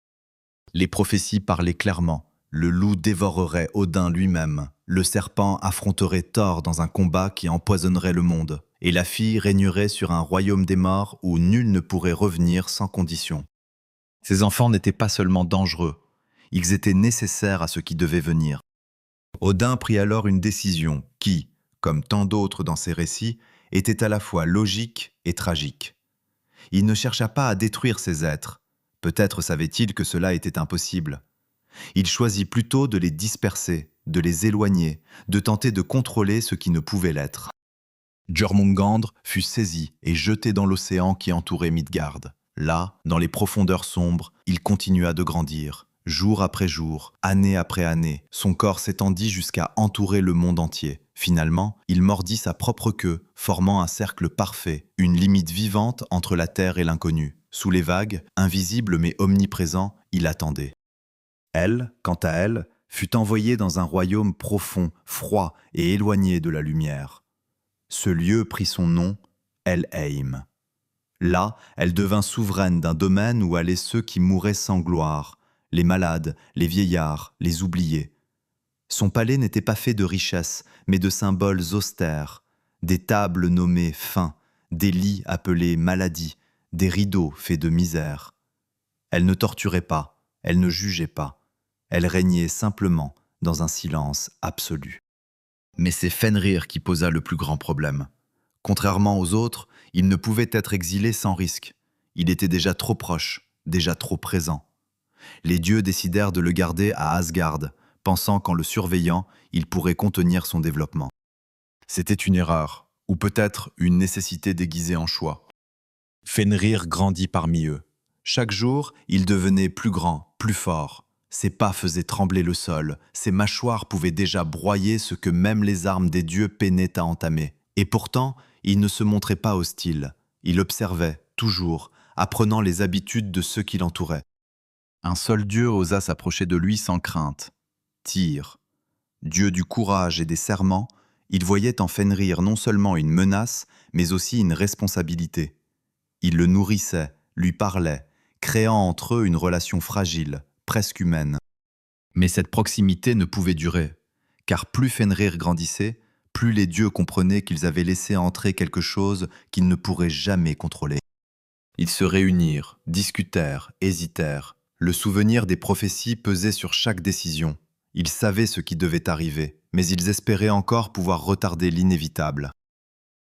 [SPEAKER 1] Les prophéties parlaient clairement. Le loup dévorerait Odin lui-même, le serpent affronterait Thor dans un combat qui empoisonnerait le monde, et la fille régnerait sur un royaume des morts où nul ne pourrait revenir sans condition. Ces enfants n'étaient pas seulement dangereux, ils étaient nécessaires à ce qui devait venir. Odin prit alors une décision qui, comme tant d'autres dans ses récits, était à la fois logique et tragique. Il ne chercha pas à détruire ces êtres. Peut-être savait-il que cela était impossible. Il choisit plutôt de les disperser, de les éloigner, de tenter de contrôler ce qui ne pouvait l'être. Jormungandr fut saisi et jeté dans l'océan qui entourait Midgard. Là, dans les profondeurs sombres, il continua de grandir. Jour après jour, année après année, son corps s'étendit jusqu'à entourer le monde entier. Finalement, il mordit sa propre queue, formant un cercle parfait, une limite vivante entre la terre et l'inconnu. Sous les vagues, invisible mais omniprésent, il attendait. Elle, quant à elle, fut envoyée dans un royaume profond, froid et éloigné de la lumière. Ce lieu prit son nom, Helheim. Là, elle devint souveraine d'un domaine où allaient ceux qui mouraient sans gloire, les malades, les vieillards, les oubliés. Son palais n'était pas fait de richesses, mais de symboles austères, des tables nommées faim, des lits appelés maladie, des rideaux faits de misère. Elle ne torturait pas, elle ne jugeait pas, elle régnait simplement dans un silence absolu. Mais c'est Fenrir qui posa le plus grand problème. Contrairement aux autres, il ne pouvait être exilé sans risque. Il était déjà trop proche, déjà trop présent. Les dieux décidèrent de le garder à Asgard, pensant qu'en le surveillant, il pourrait contenir son développement. C'était une erreur, ou peut-être une nécessité déguisée en choix. Fenrir grandit parmi eux. Chaque jour, il devenait plus grand, plus fort. Ses pas faisaient trembler le sol, ses mâchoires pouvaient déjà broyer ce que même les armes des dieux peinaient à entamer. Et pourtant, il ne se montrait pas hostile. Il observait, toujours, apprenant les habitudes de ceux qui l'entouraient. Un seul dieu osa s'approcher de lui sans crainte. Tyr. Dieu du courage et des serments, il voyait en Fenrir non seulement une menace, mais aussi une responsabilité. Il le nourrissait, lui parlait, créant entre eux une relation fragile, presque humaine. Mais cette proximité ne pouvait durer, car plus Fenrir grandissait, plus les dieux comprenaient qu'ils avaient laissé entrer quelque chose qu'ils ne pourraient jamais contrôler. Ils se réunirent, discutèrent, hésitèrent. Le souvenir des prophéties pesait sur chaque décision. Ils savaient ce qui devait arriver, mais ils espéraient encore pouvoir retarder l'inévitable.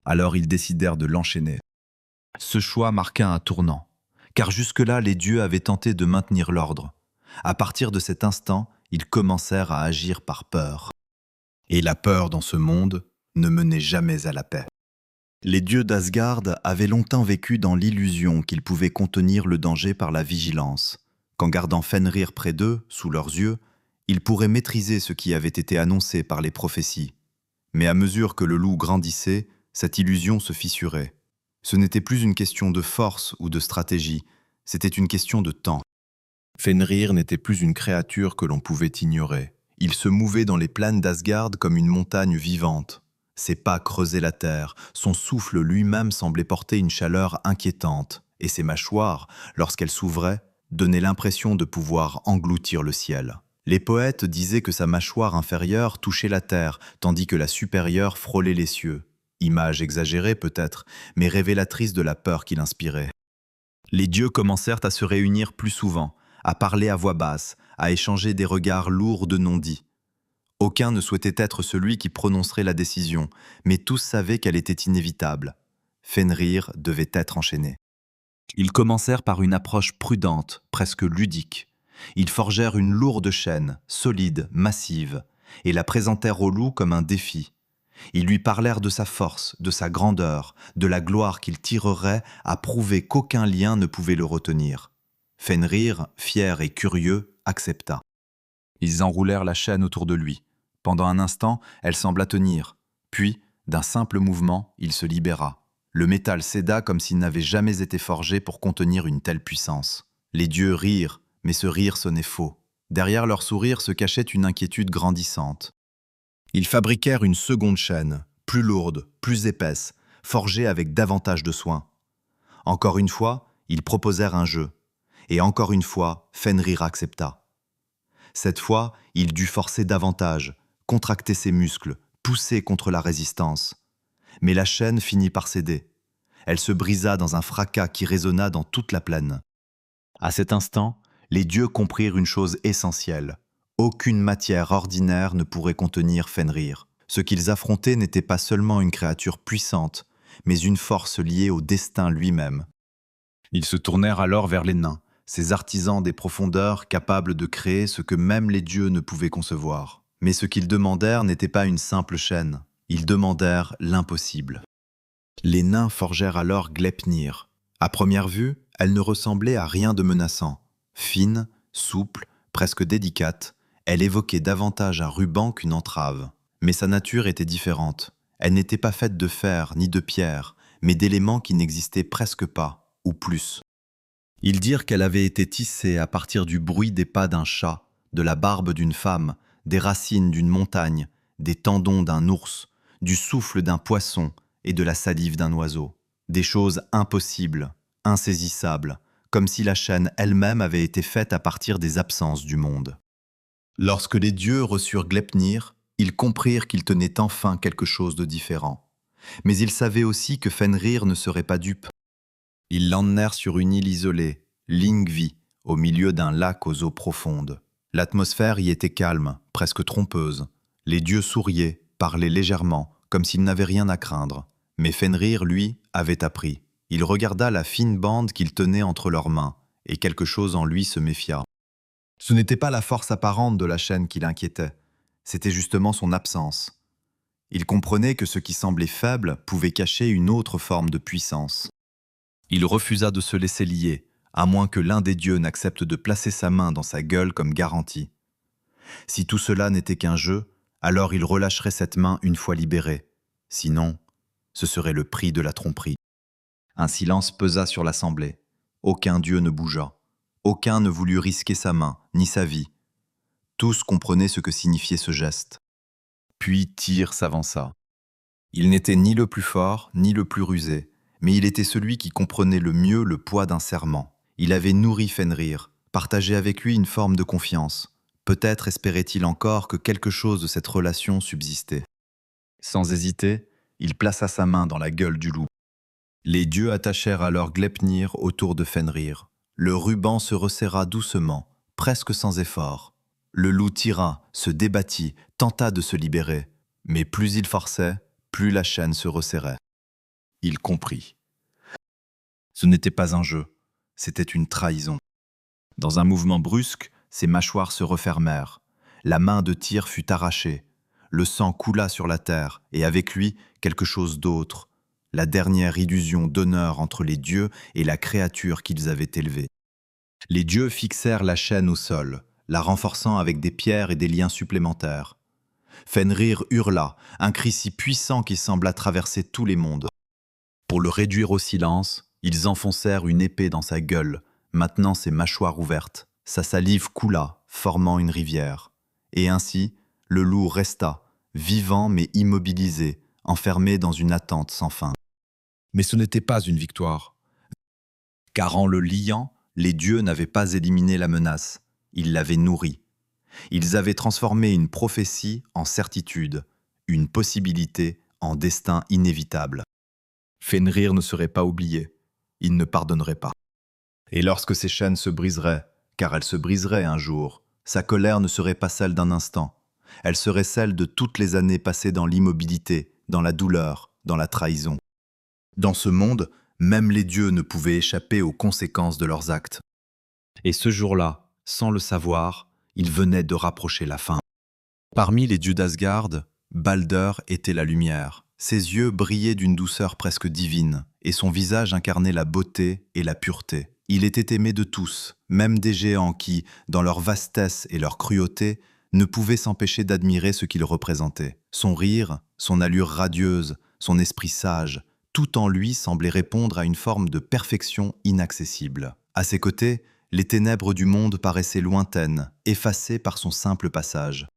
[SPEAKER 1] Alors ils décidèrent de l'enchaîner. Ce choix marqua un tournant, car jusque-là les dieux avaient tenté de maintenir l'ordre. À partir de cet instant, ils commencèrent à agir par peur. Et la peur dans ce monde ne menait jamais à la paix. Les dieux d'Asgard avaient longtemps vécu dans l'illusion qu'ils pouvaient contenir le danger par la vigilance, qu'en gardant Fenrir près d'eux, sous leurs yeux, ils pourraient maîtriser ce qui avait été annoncé par les prophéties. Mais à mesure que le loup grandissait, cette illusion se fissurait. Ce n'était plus une question de force ou de stratégie, c'était une question de temps.
[SPEAKER 2] Fenrir n'était plus une créature que l'on pouvait ignorer. Il se mouvait dans les plaines d'Asgard comme une montagne vivante. Ses pas creusaient la terre, son souffle lui-même semblait porter une chaleur inquiétante, et ses mâchoires, lorsqu'elles s'ouvraient, donnaient l'impression de pouvoir engloutir le ciel. Les poètes disaient que sa mâchoire inférieure touchait la terre, tandis que la supérieure frôlait les cieux. Image exagérée peut-être, mais révélatrice de la peur qu'il inspirait. Les dieux commencèrent à se réunir plus souvent, à parler à voix basse, à échanger des regards lourds de non-dits. Aucun ne souhaitait être celui qui prononcerait la décision, mais tous savaient qu'elle était inévitable. Fenrir devait être enchaîné. Ils commencèrent par une approche prudente, presque ludique. Ils forgèrent une lourde chaîne, solide, massive, et la présentèrent au loup comme un défi. Ils lui parlèrent de sa force, de sa grandeur, de la gloire qu'il tirerait à prouver qu'aucun lien ne pouvait le retenir. Fenrir, fier et curieux, accepta. Ils enroulèrent la chaîne autour de lui. Pendant un instant, elle sembla tenir. Puis, d'un simple mouvement, il se libéra. Le métal céda comme s'il n'avait jamais été forgé pour contenir une telle puissance. Les dieux rirent, mais ce rire sonnait faux. Derrière leur sourire se cachait une inquiétude grandissante. Ils fabriquèrent une seconde chaîne, plus lourde, plus épaisse, forgée avec davantage de soin. Encore une fois, ils proposèrent un jeu. Et encore une fois, Fenrir accepta. Cette fois, il dut forcer davantage, contracter ses muscles, pousser contre la résistance. Mais la chaîne finit par céder. Elle se brisa dans un fracas qui résonna dans toute la plaine. À cet instant, les dieux comprirent une chose essentielle. Aucune matière ordinaire ne pourrait contenir Fenrir. Ce qu'ils affrontaient n'était pas seulement une créature puissante, mais une force liée au destin lui-même. Ils se tournèrent alors vers les nains, ces artisans des profondeurs capables de créer ce que même les dieux ne pouvaient concevoir. Mais ce qu'ils demandèrent n'était pas une simple chaîne. Ils demandèrent l'impossible. Les nains forgèrent alors Gleipnir. À première vue, elle ne ressemblait à rien de menaçant. Fine, souple, presque délicate, elle évoquait davantage un ruban qu'une entrave. Mais sa nature était différente. Elle n'était pas faite de fer ni de pierre, mais d'éléments qui n'existaient presque pas, ou plus. Ils dirent qu'elle avait été tissée à partir du bruit des pas d'un chat, de la barbe d'une femme, des racines d'une montagne, des tendons d'un ours, du souffle d'un poisson et de la salive d'un oiseau. Des choses impossibles, insaisissables, comme si la chaîne elle-même avait été faite à partir des absences du monde. Lorsque les dieux reçurent Gleipnir, ils comprirent qu'ils tenaient enfin quelque chose de différent. Mais ils savaient aussi que Fenrir ne serait pas dupe. Ils l'emmenèrent sur une île isolée, Lyngvi, au milieu d'un lac aux eaux profondes. L'atmosphère y était calme, presque trompeuse. Les dieux souriaient, parlaient légèrement, comme s'ils n'avaient rien à craindre. Mais Fenrir, lui, avait appris. Il regarda la fine bande qu'ils tenaient entre leurs mains, et quelque chose en lui se méfia. Ce n'était pas la force apparente de la chaîne qui l'inquiétait, c'était justement son absence. Il comprenait que ce qui semblait faible pouvait cacher une autre forme de puissance. Il refusa de se laisser lier, à moins que l'un des dieux n'accepte de placer sa main dans sa gueule comme garantie. Si tout cela n'était qu'un jeu, alors il relâcherait cette main une fois libérée. Sinon, ce serait le prix de la tromperie. Un silence pesa sur l'assemblée. Aucun dieu ne bougea. Aucun ne voulut risquer sa main, ni sa vie. Tous comprenaient ce que signifiait ce geste. Puis Tyr s'avança. Il n'était ni le plus fort, ni le plus rusé, mais il était celui qui comprenait le mieux le poids d'un serment. Il avait nourri Fenrir, partagé avec lui une forme de confiance. Peut-être espérait-il encore que quelque chose de cette relation subsistait. Sans hésiter, il plaça sa main dans la gueule du loup. Les dieux attachèrent alors Gleipnir autour de Fenrir. Le ruban se resserra doucement, presque sans effort. Le loup tira, se débattit, tenta de se libérer. Mais plus il forçait, plus la chaîne se resserrait. Il comprit. Ce n'était pas un jeu, c'était une trahison. Dans un mouvement brusque, ses mâchoires se refermèrent. La main de Tyr fut arrachée. Le sang coula sur la terre, et avec lui, quelque chose d'autre. La dernière illusion d'honneur entre les dieux et la créature qu'ils avaient élevée. Les dieux fixèrent la chaîne au sol, la renforçant avec des pierres et des liens supplémentaires. Fenrir hurla, un cri si puissant qu'il sembla traverser tous les mondes. Pour le réduire au silence, ils enfoncèrent une épée dans sa gueule, maintenant ses mâchoires ouvertes.
[SPEAKER 1] Sa salive coula, formant une rivière. Et ainsi, le loup resta, vivant mais immobilisé, enfermé dans une attente sans fin.
[SPEAKER 2] Mais ce n'était pas une victoire.
[SPEAKER 1] Car en le liant, les dieux n'avaient pas éliminé la menace, ils l'avaient nourrie. Ils avaient transformé une prophétie en certitude, une possibilité en destin inévitable.
[SPEAKER 2] Fenrir ne serait pas oublié. Il ne pardonnerait pas.
[SPEAKER 1] Et lorsque ces chaînes se briseraient, car elles se briseraient un jour, sa colère ne serait pas celle d'un instant. Elle serait celle de toutes les années passées dans l'immobilité, dans la douleur, dans la trahison. Dans ce monde, même les dieux ne pouvaient échapper aux conséquences de leurs actes. Et ce jour-là, sans le savoir, il venait de rapprocher la fin. Parmi les dieux d'Asgard, Balder était la lumière. Ses yeux brillaient d'une douceur presque divine, et son visage incarnait la beauté et la pureté. Il était aimé de tous, même des géants qui, dans leur vastesse et leur cruauté, ne pouvaient s'empêcher d'admirer ce qu'il représentait. Son rire, son allure radieuse, son esprit sage, tout en lui semblait répondre à une forme de perfection inaccessible. À ses côtés, les ténèbres du monde paraissaient lointaines, effacées par son simple passage.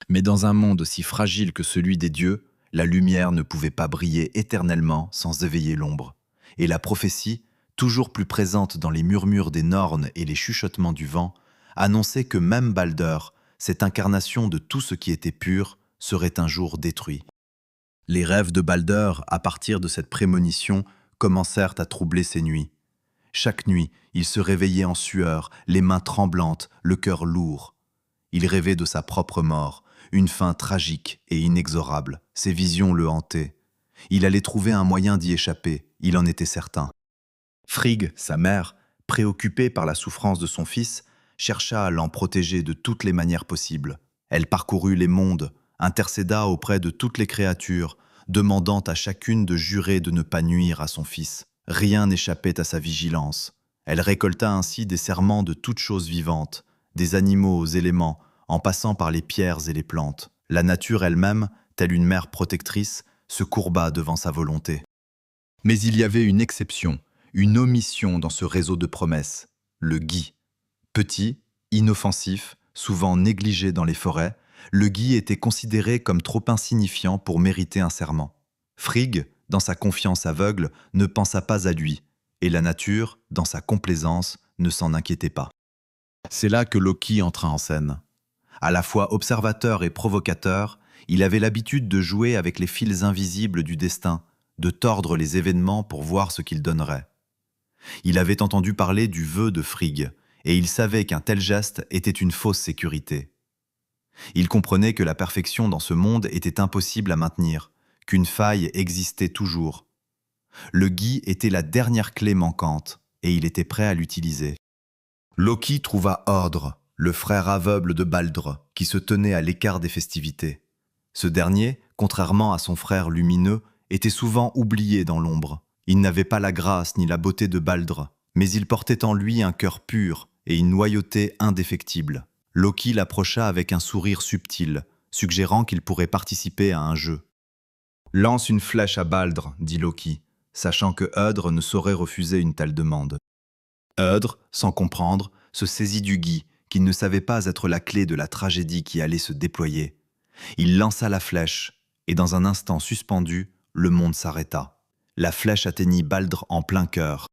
[SPEAKER 1] Mais dans un monde aussi fragile que celui des dieux, la lumière ne pouvait pas briller éternellement sans éveiller l'ombre. Et la prophétie, toujours plus présente dans les murmures des Nornes et les chuchotements du vent, annonçait que même Balder, cette incarnation de tout ce qui était pur, serait un jour détruit. Les rêves de Balder, à partir de cette prémonition, commencèrent à troubler ses nuits. Chaque nuit, il se réveillait en sueur, les mains tremblantes, le cœur lourd. Il rêvait de sa propre mort, une fin tragique et inexorable. Ses visions le hantaient. Il allait trouver un moyen d'y échapper, il en était certain. Frigg, sa mère, préoccupée par la souffrance de son fils, chercha à l'en protéger de toutes les manières possibles. Elle parcourut les mondes, intercéda auprès de toutes les créatures, demandant à chacune de jurer de ne pas nuire à son fils. Rien n'échappait à sa vigilance. Elle récolta ainsi des serments de toutes choses vivantes, des animaux aux éléments, en passant par les pierres et les plantes. La nature elle-même, telle une mère protectrice, se courba devant sa volonté. Mais il y avait une exception, une omission dans ce réseau de promesses, le gui. Petit, inoffensif, souvent négligé dans les forêts, le gui était considéré comme trop insignifiant pour mériter un serment. Frigg, dans sa confiance aveugle, ne pensa pas à lui, et la nature, dans sa complaisance, ne s'en inquiétait pas. C'est là que Loki entra en scène. À la fois observateur et provocateur, il avait l'habitude de jouer avec les fils invisibles du destin, de tordre les événements pour voir ce qu'ils donneraient. Il avait entendu parler du vœu de Frigg, et il savait qu'un tel geste était une fausse sécurité. Il comprenait que la perfection dans ce monde était impossible à maintenir, qu'une faille existait toujours. Le gui était la dernière clé manquante, et il était prêt à l'utiliser. Loki trouva Ordre, le frère aveugle de Baldr, qui se tenait à l'écart des festivités. Ce dernier, contrairement à son frère lumineux, était souvent oublié dans l'ombre. Il n'avait pas la grâce ni la beauté de Baldr, mais il portait en lui un cœur pur et une loyauté indéfectible. Loki l'approcha avec un sourire subtil, suggérant qu'il pourrait participer à un jeu. « Lance une flèche à Baldr, dit Loki, sachant que Œdre ne saurait refuser une telle demande. Œdre, sans comprendre, se saisit du gui, qu'il ne savait pas être la clé de la tragédie qui allait se déployer. Il lança la flèche, et dans un instant suspendu, le monde s'arrêta. La flèche atteignit Baldr en plein cœur.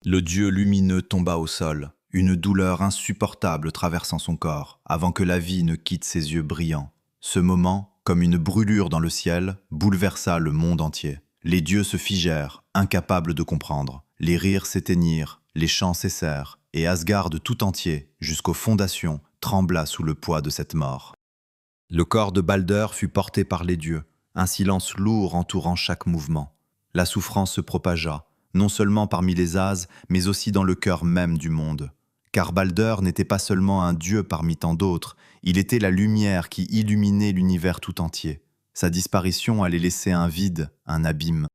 [SPEAKER 1] Le dieu lumineux tomba au sol, une douleur insupportable traversant son corps, avant que la vie ne quitte ses yeux brillants. Ce moment, comme une brûlure dans le ciel, bouleversa le monde entier. Les dieux se figèrent, incapables de comprendre. Les rires s'éteignirent, les chants cessèrent, et Asgard tout entier, jusqu'aux fondations, trembla sous le poids de cette mort. Le corps de Balder fut porté par les dieux, un silence lourd entourant chaque mouvement. La souffrance se propagea, non seulement parmi les As, mais aussi dans le cœur même du monde. Car Balder n'était pas seulement un dieu parmi tant d'autres, il était la lumière qui illuminait l'univers tout entier. Sa disparition allait laisser un vide, un abîme.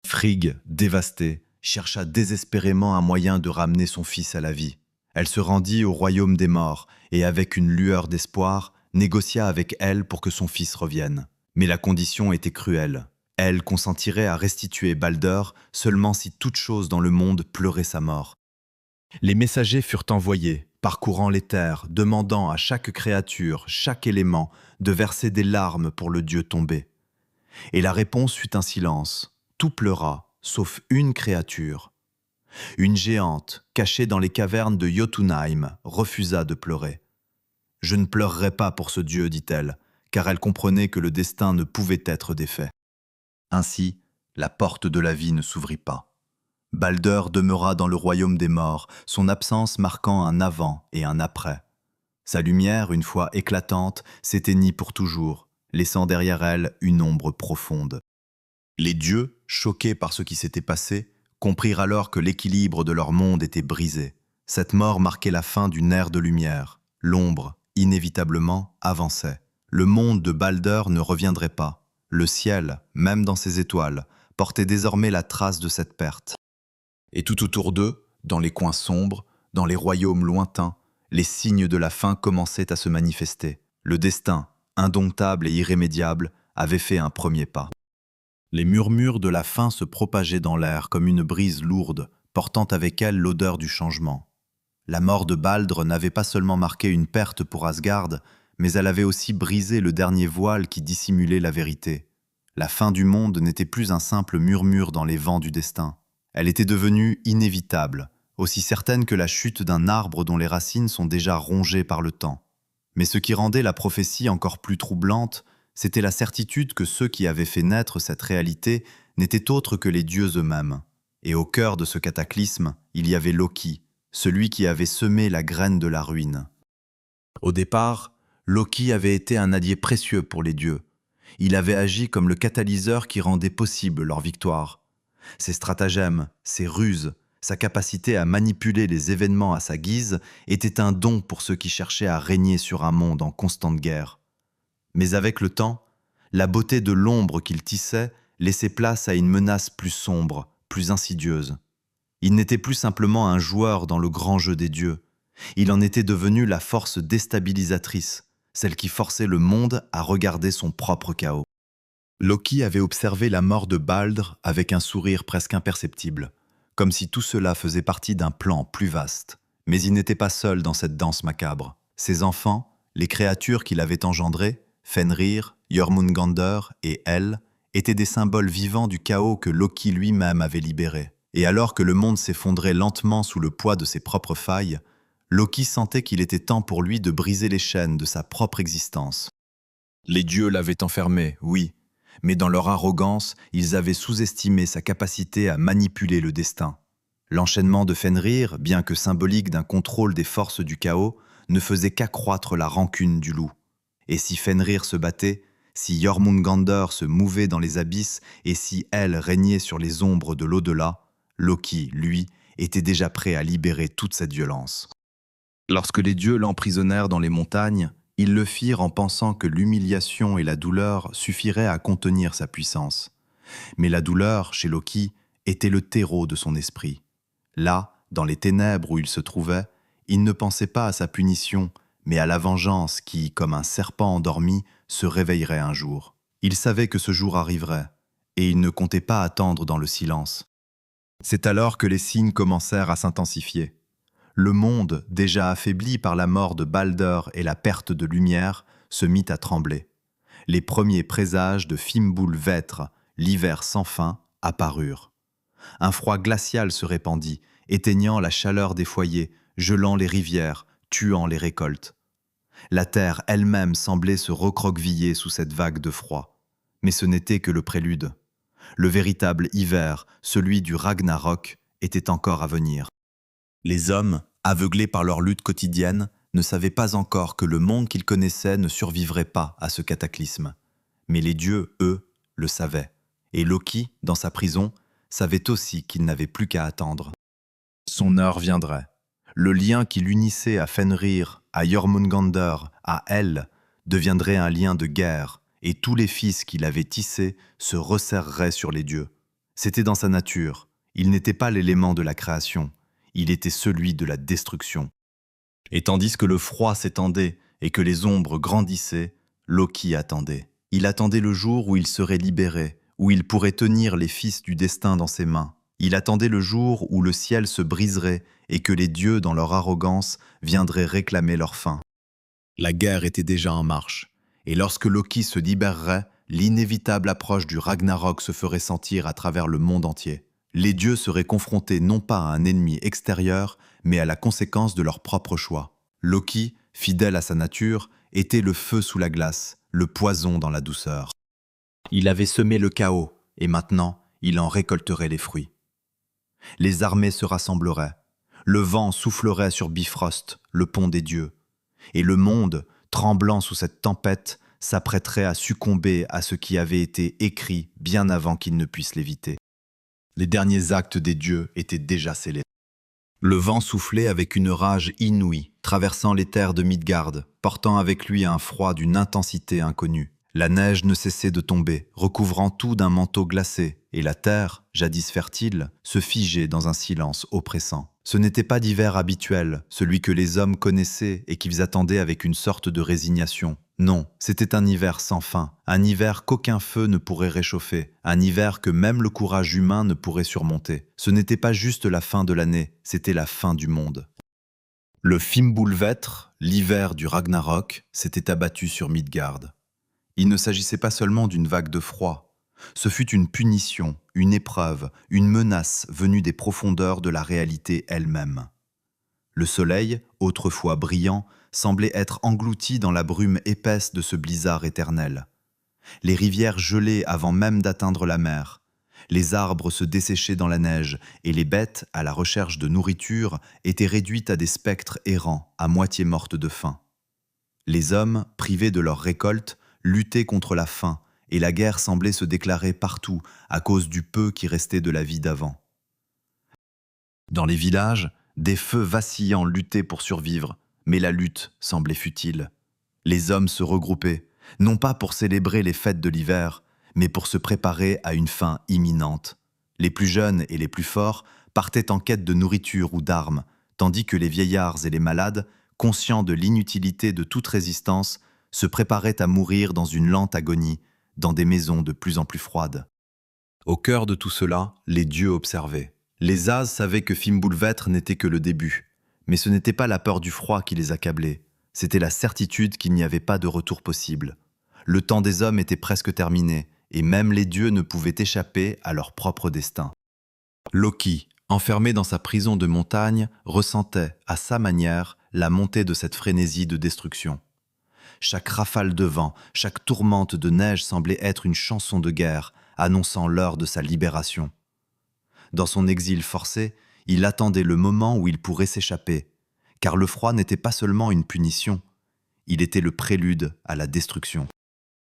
[SPEAKER 1] Frigg, dévastée, chercha désespérément un moyen de ramener son fils à la vie. Elle se rendit au royaume des morts et, avec une lueur d'espoir, négocia avec elle pour que son fils revienne. Mais la condition était cruelle. Elle consentirait à restituer Balder seulement si toute chose dans le monde pleurait sa mort. Les messagers furent envoyés,
[SPEAKER 2] parcourant les terres, demandant à chaque créature, chaque élément, de verser des larmes pour le dieu tombé. Et la réponse fut un silence. Tout pleura, sauf une créature. Une géante, cachée dans les cavernes de Jotunheim, refusa de pleurer. « Je ne pleurerai pas pour ce dieu, dit-elle, car elle comprenait que le destin ne pouvait être défait. » Ainsi, la porte de la vie ne s'ouvrit pas. Balder demeura dans le royaume des morts, son absence marquant un avant et un après. Sa lumière, une fois éclatante, s'éteignit pour toujours, laissant derrière elle une ombre profonde. Les dieux, choqués par ce qui s'était passé, comprirent alors que l'équilibre de leur monde était brisé. Cette mort marquait la fin d'une ère de lumière. L'ombre, inévitablement, avançait. Le monde de Balder ne reviendrait pas. Le ciel, même dans ses étoiles, portait désormais la trace de cette perte. Et tout autour d'eux, dans les coins sombres, dans les royaumes lointains, les signes de la fin commençaient à se manifester. Le destin, indomptable et irrémédiable, avait fait un premier pas. Les murmures de la fin se propageaient dans l'air comme une brise lourde, portant avec elle l'odeur du changement. La mort de Baldr n'avait pas seulement marqué une perte pour Asgard, mais elle avait aussi brisé le dernier voile qui dissimulait la vérité. La fin du monde n'était plus un simple murmure dans les vents du destin. Elle était devenue inévitable, aussi certaine que la chute d'un arbre dont les racines sont déjà rongées par le temps. Mais ce qui rendait la prophétie encore plus troublante, c'était la certitude que ceux qui avaient fait naître cette réalité n'étaient autres que les dieux eux-mêmes. Et au cœur de ce cataclysme, il y avait Loki, celui qui avait semé la graine de la ruine. Au départ, Loki avait été un allié précieux pour les dieux. Il avait agi comme le catalyseur qui rendait possible leur victoire. Ses stratagèmes, ses ruses, sa capacité à manipuler les événements à sa guise étaient un don pour ceux qui cherchaient à régner sur un monde en constante guerre. Mais avec le temps, la beauté de l'ombre qu'il tissait laissait place à une menace plus sombre, plus insidieuse. Il n'était plus simplement un joueur dans le grand jeu des dieux. Il en était devenu la force déstabilisatrice, celle qui forçait le monde à regarder son propre chaos. Loki avait observé la mort de Baldr avec un sourire presque imperceptible, comme si tout cela faisait partie d'un plan plus vaste. Mais il n'était pas seul dans cette danse macabre. Ses enfants, les créatures qu'il avait engendrées, Fenrir, Jormungandr et Hel, étaient des symboles vivants du chaos que Loki lui-même avait libéré. Et alors que le monde s'effondrait lentement sous le poids de ses propres failles, Loki sentait qu'il était temps pour lui de briser les chaînes de sa propre existence. Les dieux l'avaient enfermé, oui, mais dans leur arrogance, ils avaient sous-estimé sa capacité à manipuler le destin. L'enchaînement de Fenrir, bien que symbolique d'un contrôle des forces du chaos, ne faisait qu'accroître la rancune du loup. Et si Fenrir se battait, si Jormungandr se mouvait dans les abysses et si Hel régnait sur les ombres de l'au-delà, Loki, lui, était déjà prêt à libérer toute cette violence. Lorsque les dieux l'emprisonnèrent dans les montagnes, ils le firent en pensant que l'humiliation et la douleur suffiraient à contenir sa puissance. Mais la douleur, chez Loki, était le terreau de son esprit. Là, dans les ténèbres où il se trouvait, il ne pensait pas à sa punition, mais à la vengeance qui, comme un serpent endormi, se réveillerait un jour. Il savait que ce jour arriverait, et il ne comptait pas attendre dans le silence. C'est alors que les signes commencèrent à s'intensifier. Le monde, déjà affaibli par la mort de Balder et la perte de lumière, se mit à trembler. Les premiers présages de Fimbulvetr, l'hiver sans fin, apparurent. Un froid glacial se répandit, éteignant la chaleur des foyers, gelant les rivières, tuant les récoltes. La terre elle-même semblait se recroqueviller sous cette vague de froid. Mais ce n'était que le prélude. Le véritable hiver, celui du Ragnarok, était encore à venir. Les hommes, aveuglés par leur lutte quotidienne, ne savaient pas encore que le monde qu'ils connaissaient ne survivrait pas à ce cataclysme. Mais les dieux, eux, le savaient. Et Loki, dans sa prison, savait aussi qu'il n'avait plus qu'à attendre. Son heure viendrait. Le lien qui l'unissait à Fenrir, à Jormungandr, à Hel, deviendrait un lien de guerre, et tous les fils qu'il avait tissés se resserreraient sur les dieux. C'était dans sa nature. Il n'était pas l'élément de la création. Il était celui de la destruction. Et tandis que le froid s'étendait et que les ombres grandissaient, Loki attendait. Il attendait le jour où il serait libéré, où il pourrait tenir les fils du destin dans ses mains. Il attendait le jour où le ciel se briserait et que les dieux, dans leur arrogance, viendraient réclamer leur fin. La guerre était déjà en marche, et lorsque Loki se libérerait, l'inévitable approche du Ragnarok se ferait sentir à travers le monde entier. Les dieux seraient confrontés non pas à un ennemi extérieur, mais à la conséquence de leur propre choix. Loki, fidèle à sa nature, était le feu sous la glace, le poison dans la douceur. Il avait semé le chaos, et maintenant, il en récolterait les fruits. Les armées se rassembleraient, le vent soufflerait sur Bifrost, le pont des dieux, et le monde, tremblant sous cette tempête, s'apprêterait à succomber à ce qui avait été écrit bien avant qu'il ne puisse l'éviter. Les derniers actes des dieux étaient déjà scellés. Le vent soufflait avec une rage inouïe, traversant les terres de Midgard, portant avec lui un froid d'une intensité inconnue. La neige ne cessait de tomber, recouvrant tout d'un manteau glacé, et la terre, jadis fertile, se figeait dans un silence oppressant. Ce n'était pas d'hiver habituel, celui que les hommes connaissaient et qu'ils attendaient avec une sorte de résignation. Non, c'était un hiver sans fin, un hiver qu'aucun feu ne pourrait réchauffer, un hiver que même le courage humain ne pourrait surmonter. Ce n'était pas juste la fin de l'année, c'était la fin du monde. Le Fimbulvetr, l'hiver du Ragnarok, s'était abattu sur Midgard. Il ne s'agissait pas seulement d'une vague de froid. Ce fut une punition, une épreuve, une menace venue des profondeurs de la réalité elle-même. Le soleil, autrefois brillant, semblait être englouti dans la brume épaisse de ce blizzard éternel. Les rivières gelaient avant même d'atteindre la mer. Les arbres se desséchaient dans la neige et les bêtes, à la recherche de nourriture, étaient réduites à des spectres errants, à moitié mortes de faim. Les hommes, privés de leur récolte, luttaient contre la faim, et la guerre semblait se déclarer partout à cause du peu qui restait de la vie d'avant. Dans les villages, des feux vacillants luttaient pour survivre, mais la lutte semblait futile. Les hommes se regroupaient, non pas pour célébrer les fêtes de l'hiver, mais pour se préparer à une fin imminente. Les plus jeunes et les plus forts partaient en quête de nourriture ou d'armes, tandis que les vieillards et les malades, conscients de l'inutilité de toute résistance, se préparaient à mourir dans une lente agonie, dans des maisons de plus en plus froides. Au cœur de tout cela, les dieux observaient. Les As savaient que Fimbulvetr n'était que le début, mais ce n'était pas la peur du froid qui les accablait, c'était la certitude qu'il n'y avait pas de retour possible. Le temps des hommes était presque terminé, et même les dieux ne pouvaient échapper à leur propre destin. Loki, enfermé dans sa prison de montagne, ressentait, à sa manière, la montée de cette frénésie de destruction. Chaque rafale de vent, chaque tourmente de neige semblait être une chanson de guerre, annonçant l'heure de sa libération. Dans son exil forcé, il attendait le moment où il pourrait s'échapper, car le froid n'était pas seulement une punition, il était le prélude à la destruction.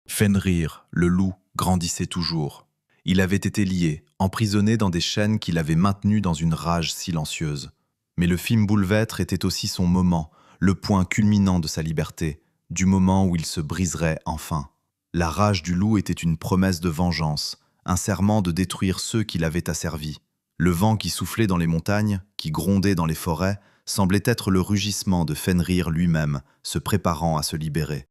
[SPEAKER 2] Fenrir, le loup, grandissait toujours. Il avait été lié, emprisonné dans des chaînes qui l'avaient maintenu dans une rage silencieuse. Mais le Fimbulvetr était aussi son moment, le point culminant de sa liberté, du moment où il se briserait enfin. La rage du loup était une promesse de vengeance, un serment de détruire ceux qui l'avaient asservi. Le vent qui soufflait dans les montagnes, qui grondait dans les forêts, semblait être le rugissement de Fenrir lui-même, se préparant à se libérer.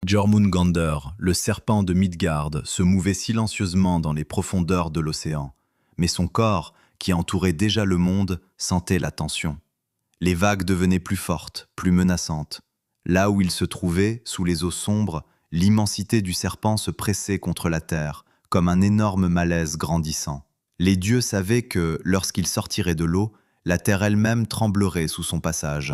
[SPEAKER 2] Jormungandr, le serpent de Midgard, se mouvait silencieusement dans les profondeurs de l'océan, mais son corps, qui entourait déjà le monde, sentait la tension. Les vagues devenaient plus fortes, plus menaçantes. Là où il se trouvait, sous les eaux sombres, l'immensité du serpent se pressait contre la terre, comme un énorme malaise grandissant. Les dieux savaient que, lorsqu'il sortirait de l'eau, la terre elle-même tremblerait sous son passage.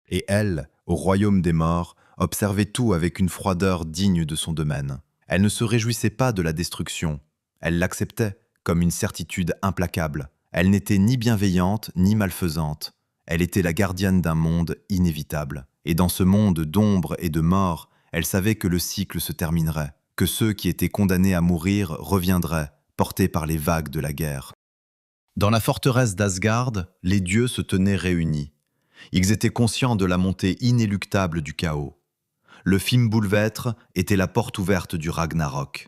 [SPEAKER 2] Et elle, au royaume des morts, observait tout avec une froideur digne de son domaine. Elle ne se réjouissait pas de la destruction. Elle l'acceptait comme une certitude implacable. Elle n'était ni bienveillante ni malfaisante. Elle était la gardienne d'un monde inévitable. Et dans ce monde d'ombre et de mort, elle savait que le cycle se terminerait, que ceux qui étaient condamnés à mourir reviendraient, portés par les vagues de la guerre. Dans la forteresse d'Asgard, les dieux se tenaient réunis. Ils étaient conscients de la montée inéluctable du chaos. Le Fimbulvetr était la porte ouverte du Ragnarok.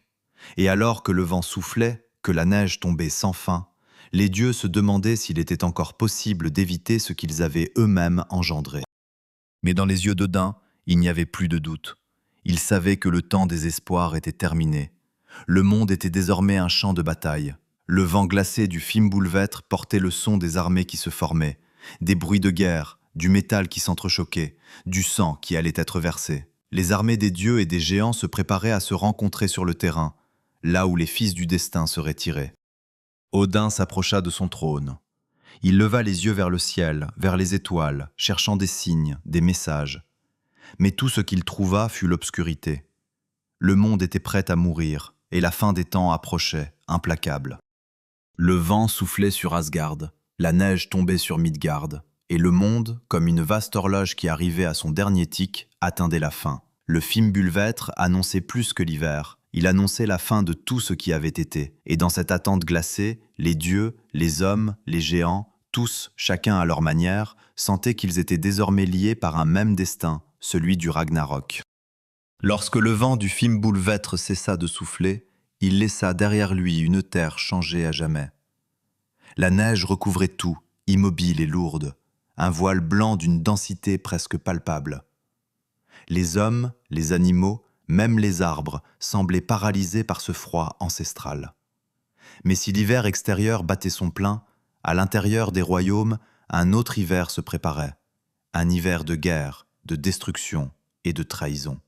[SPEAKER 2] Et alors que le vent soufflait, que la neige tombait sans fin, les dieux se demandaient s'il était encore possible d'éviter ce qu'ils avaient eux-mêmes engendré. Mais dans les yeux d'Odin, il n'y avait plus de doute. Ils savaient que le temps des espoirs était terminé. Le monde était désormais un champ de bataille. Le vent glacé du Fimbulvêtre portait le son des armées qui se formaient, des bruits de guerre, du métal qui s'entrechoquait, du sang qui allait être versé. Les armées des dieux et des géants se préparaient à se rencontrer sur le terrain, là où les fils du destin seraient tirés. Odin s'approcha de son trône. Il leva les yeux vers le ciel, vers les étoiles, cherchant des signes, des messages. Mais tout ce qu'il trouva fut l'obscurité. Le monde était prêt à mourir, et la fin des temps approchait, implacable. Le vent soufflait sur Asgard, la neige tombait sur Midgard, et le monde, comme une vaste horloge qui arrivait à son dernier tic, atteindait la fin. Le Fimbulvêtre annonçait plus que l'hiver. Il annonçait la fin de tout ce qui avait été. Et dans cette attente glacée, les dieux, les hommes, les géants, tous, chacun à leur manière, sentaient qu'ils étaient désormais liés par un même destin, celui du Ragnarok. Lorsque le vent du Fimbulvêtre cessa de souffler, il laissa derrière lui une terre changée à jamais. La neige recouvrait tout, immobile et lourde, un voile blanc d'une densité presque palpable. Les hommes, les animaux, même les arbres semblaient paralysés par ce froid ancestral. Mais si l'hiver extérieur battait son plein, à l'intérieur des royaumes, un autre hiver se préparait, un hiver de guerre, de destruction et de trahison.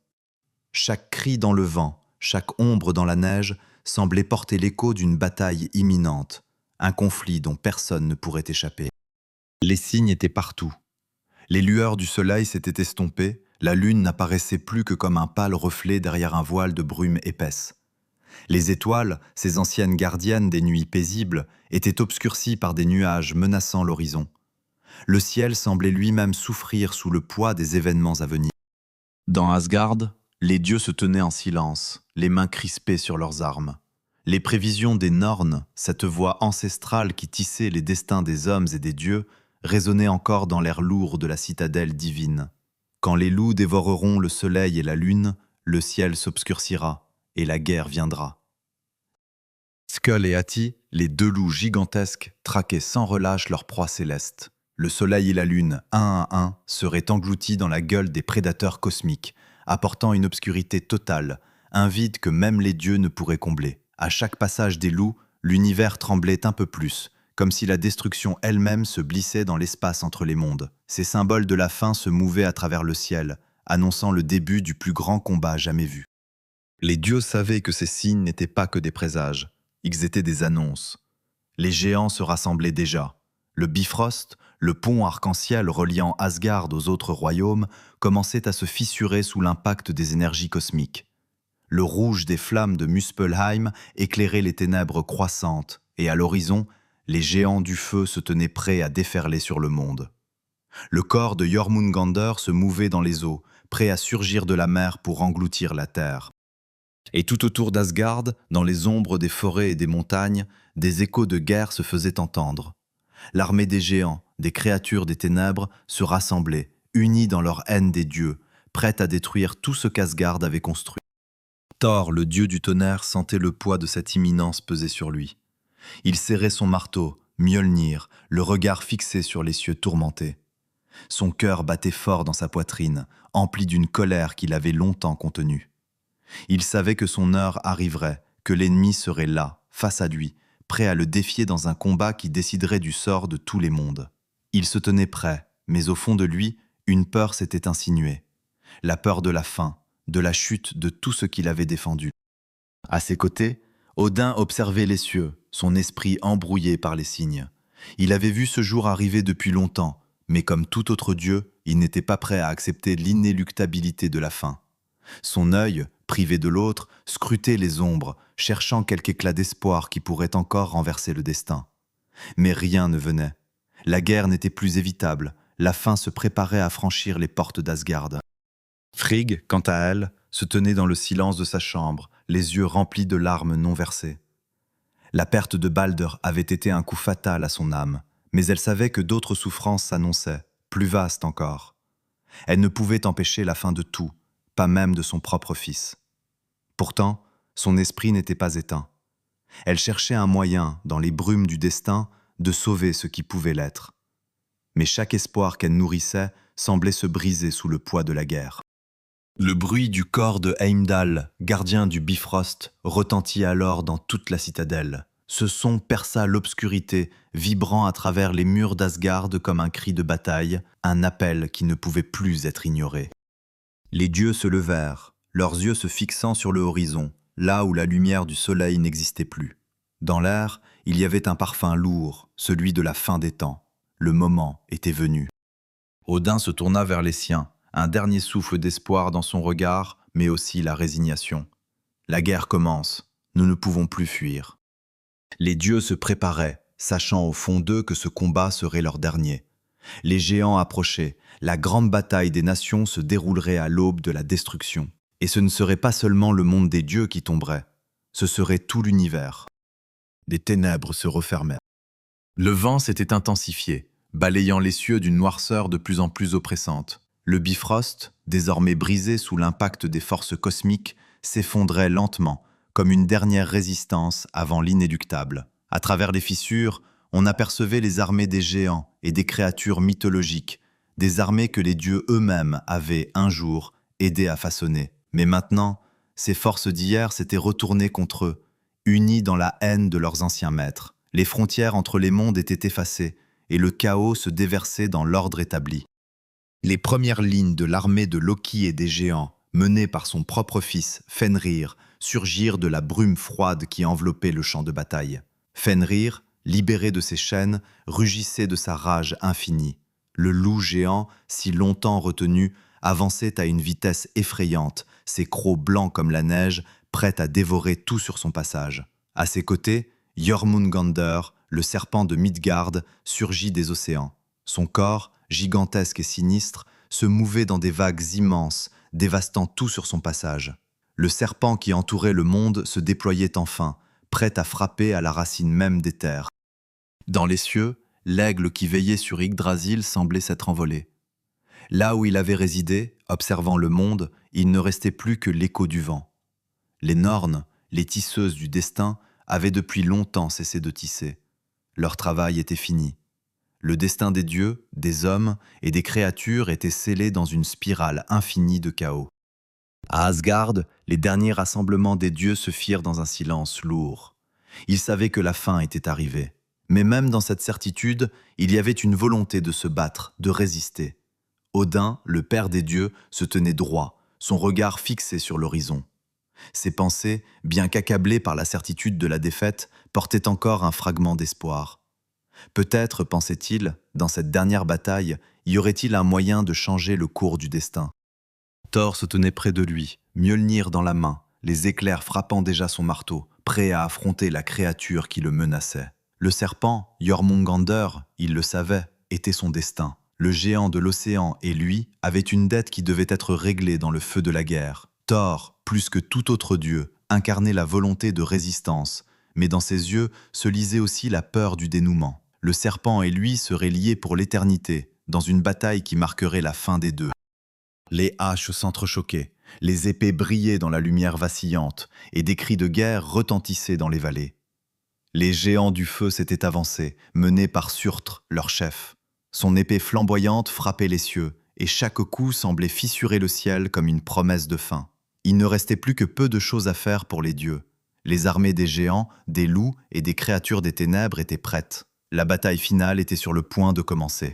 [SPEAKER 2] Chaque cri dans le vent, chaque ombre dans la neige semblait porter l'écho d'une bataille imminente, un conflit dont personne ne pourrait échapper. Les signes étaient partout. Les lueurs du soleil s'étaient estompées, la lune n'apparaissait plus que comme un pâle reflet derrière un voile de brume épaisse. Les étoiles, ces anciennes gardiennes des nuits paisibles, étaient obscurcies par des nuages menaçant l'horizon. Le ciel semblait lui-même souffrir sous le poids des événements à venir. Dans Asgard, les dieux se tenaient en silence, les mains crispées sur leurs armes. Les prévisions des Nornes, cette voix ancestrale qui tissait les destins des hommes et des dieux, résonnaient encore dans l'air lourd de la citadelle divine. Quand les loups dévoreront le soleil et la lune, le ciel s'obscurcira et la guerre viendra. Skull et Hati, les deux loups gigantesques, traquaient sans relâche leur proie céleste. Le soleil et la lune, un à un, seraient engloutis dans la gueule des prédateurs cosmiques, apportant une obscurité totale, un vide que même les dieux ne pourraient combler. À chaque passage des loups, l'univers tremblait un peu plus, comme si la destruction elle-même se blissait dans l'espace entre les mondes. Ces symboles de la fin se mouvaient à travers le ciel, annonçant le début du plus grand combat jamais vu. Les dieux savaient que ces signes n'étaient pas que des présages, ils étaient des annonces. Les géants se rassemblaient déjà. Le Bifrost, le pont arc-en-ciel reliant Asgard aux autres royaumes, commençait à se fissurer sous l'impact des énergies cosmiques. Le rouge des flammes de Muspelheim éclairait les ténèbres croissantes, et à l'horizon, les géants du feu se tenaient prêts à déferler sur le monde. Le corps de Jormungandr se mouvait dans les eaux, prêt à surgir de la mer pour engloutir la terre. Et tout autour d'Asgard, dans les ombres des forêts et des montagnes, des échos de guerre se faisaient entendre. L'armée des géants, des créatures des ténèbres, se rassemblait, unis dans leur haine des dieux, prête à détruire tout ce qu'Asgard avait construit. Thor, le dieu du tonnerre, sentait le poids de cette imminence peser sur lui. Il serrait son marteau, Mjolnir, le regard fixé sur les cieux tourmentés. Son cœur battait fort dans sa poitrine, empli d'une colère qu'il avait longtemps contenue. Il savait que son heure arriverait, que l'ennemi serait là, face à lui, prêt à le défier dans un combat qui déciderait du sort de tous les mondes. Il se tenait prêt, mais au fond de lui, une peur s'était insinuée. La peur de la fin, de la chute de tout ce qu'il avait défendu. À ses côtés, Odin observait les cieux, son esprit embrouillé par les signes. Il avait vu ce jour arriver depuis longtemps, mais comme tout autre dieu, il n'était pas prêt à accepter l'inéluctabilité de la fin. Son œil, privé de l'autre, scrutait les ombres, cherchant quelque éclat d'espoir qui pourrait encore renverser le destin. Mais rien ne venait. La guerre n'était plus évitable, la fin se préparait à franchir les portes d'Asgard. Frigg, quant à elle, se tenait dans le silence de sa chambre, les yeux remplis de larmes non versées. La perte de Balder avait été un coup fatal à son âme, mais elle savait que d'autres souffrances s'annonçaient, plus vastes encore. Elle ne pouvait empêcher la fin de tout, pas même de son propre fils. Pourtant, son esprit n'était pas éteint. Elle cherchait un moyen, dans les brumes du destin, de sauver ce qui pouvait l'être. Mais chaque espoir qu'elle nourrissait semblait se briser sous le poids de la guerre. Le bruit du corps de Heimdall, gardien du Bifrost, retentit alors dans toute la citadelle. Ce son perça l'obscurité, vibrant à travers les murs d'Asgard comme un cri de bataille, un appel qui ne pouvait plus être ignoré. Les dieux se levèrent, leurs yeux se fixant sur le horizon, là où la lumière du soleil n'existait plus. Dans l'air, il y avait un parfum lourd, celui de la fin des temps. Le moment était venu. Odin se tourna vers les siens, un dernier souffle d'espoir dans son regard, mais aussi la résignation. La guerre commence, nous ne pouvons plus fuir. Les dieux se préparaient, sachant au fond d'eux que ce combat serait leur dernier. Les géants approchaient, la grande bataille des nations se déroulerait à l'aube de la destruction. Et ce ne serait pas seulement le monde des dieux qui tomberait, ce serait tout l'univers. Des ténèbres se refermèrent. Le vent s'était intensifié, balayant les cieux d'une noirceur de plus en plus oppressante. Le Bifrost, désormais brisé sous l'impact des forces cosmiques, s'effondrait lentement, comme une dernière résistance avant l'inéluctable. À travers les fissures, on apercevait les armées des géants et des créatures mythologiques, des armées que les dieux eux-mêmes avaient, un jour, aidé à façonner. Mais maintenant, ces forces d'hier s'étaient retournées contre eux, unies dans la haine de leurs anciens maîtres. Les frontières entre les mondes étaient effacées, et le chaos se déversait dans l'ordre établi. Les premières lignes de l'armée de Loki et des géants, menées par son propre fils, Fenrir, surgirent de la brume froide qui enveloppait le champ de bataille. Fenrir, libéré de ses chaînes, rugissait de sa rage infinie. Le loup géant, si longtemps retenu, avançait à une vitesse effrayante, ses crocs blancs comme la neige, prêt à dévorer tout sur son passage. À ses côtés, Jormungandr, le serpent de Midgard, surgit des océans. Son corps, gigantesque et sinistre, se mouvait dans des vagues immenses, dévastant tout sur son passage. Le serpent qui entourait le monde se déployait enfin, prêt à frapper à la racine même des terres. Dans les cieux, l'aigle qui veillait sur Yggdrasil semblait s'être envolé. Là où il avait résidé, observant le monde, il ne restait plus que l'écho du vent. Les Nornes, les tisseuses du destin, avaient depuis longtemps cessé de tisser. Leur travail était fini. Le destin des dieux, des hommes et des créatures était scellé dans une spirale infinie de chaos. À Asgard, les derniers rassemblements des dieux se firent dans un silence lourd. Ils savaient que la fin était arrivée. Mais même dans cette certitude, il y avait une volonté de se battre, de résister. Odin, le père des dieux, se tenait droit, son regard fixé sur l'horizon. Ses pensées, bien qu'accablées par la certitude de la défaite, portaient encore un fragment d'espoir. Peut-être, pensait-il, dans cette dernière bataille, y aurait-il un moyen de changer le cours du destin. Thor se tenait près de lui, Mjolnir dans la main, les éclairs frappant déjà son marteau, prêt à affronter la créature qui le menaçait. Le serpent, Jormungandr, il le savait, était son destin. Le géant de l'océan et lui avaient une dette qui devait être réglée dans le feu de la guerre. Thor, plus que tout autre dieu, incarnait la volonté de résistance, mais dans ses yeux se lisait aussi la peur du dénouement. Le serpent et lui seraient liés pour l'éternité, dans une bataille qui marquerait la fin des deux. Les haches s'entrechoquaient, les épées brillaient dans la lumière vacillante, et des cris de guerre retentissaient dans les vallées. Les géants du feu s'étaient avancés, menés par Surtre, leur chef. Son épée flamboyante frappait les cieux, et chaque coup semblait fissurer le ciel comme une promesse de fin. Il ne restait plus que peu de choses à faire pour les dieux. Les armées des géants, des loups et des créatures des ténèbres étaient prêtes. La bataille finale était sur le point de commencer.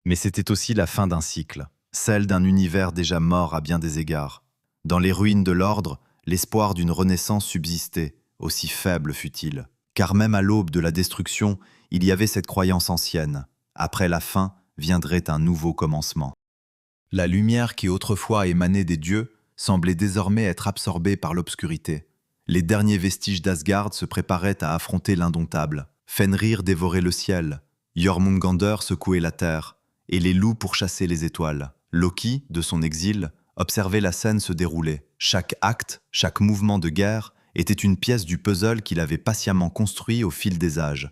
[SPEAKER 2] Mais c'était aussi la fin d'un cycle, celle d'un univers déjà mort à bien des égards. Dans les ruines de l'ordre, l'espoir d'une renaissance subsistait, aussi faible fût-il. Car même à l'aube de la destruction, il y avait cette croyance ancienne. Après la fin, viendrait un nouveau commencement. La lumière qui autrefois émanait des dieux semblait désormais être absorbée par l'obscurité. Les derniers vestiges d'Asgard se préparaient à affronter l'indomptable. Fenrir dévorait le ciel, Jormungandr secouait la terre, et les loups pourchassaient les étoiles. Loki, de son exil, observait la scène se dérouler. Chaque acte, chaque mouvement de guerre était une pièce du puzzle qu'il avait patiemment construit au fil des âges.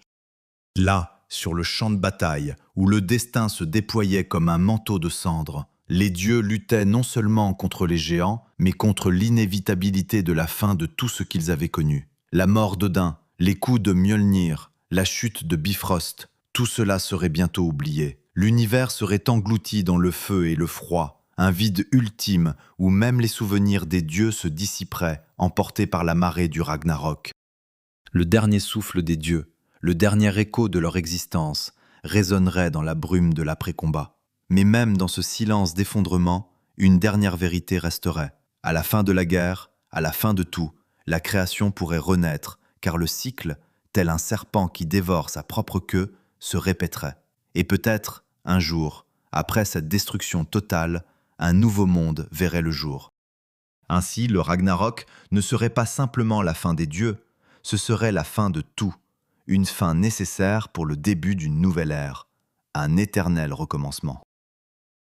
[SPEAKER 2] Là, sur le champ de bataille, où le destin se déployait comme un manteau de cendres, les dieux luttaient non seulement contre les géants, mais contre l'inévitabilité de la fin de tout ce qu'ils avaient connu. La mort d'Odin, les coups de Mjolnir, la chute de Bifrost, tout cela serait bientôt oublié. L'univers serait englouti dans le feu et le froid, un vide ultime où même les souvenirs des dieux se dissiperaient, emportés par la marée du Ragnarok.
[SPEAKER 1] Le dernier souffle des dieux, le dernier écho de leur existence, résonnerait dans la brume de l'après-combat. Mais même dans ce silence d'effondrement, une dernière vérité resterait. À la fin de la guerre, à la fin de tout, la création pourrait renaître, car le cycle, tel un serpent qui dévore sa propre queue, se répéterait. Et peut-être, un jour, après cette destruction totale, un nouveau monde verrait le jour. Ainsi, le Ragnarok ne serait pas simplement la fin des dieux, ce serait la fin de tout, une fin nécessaire pour le début d'une nouvelle ère, un éternel recommencement.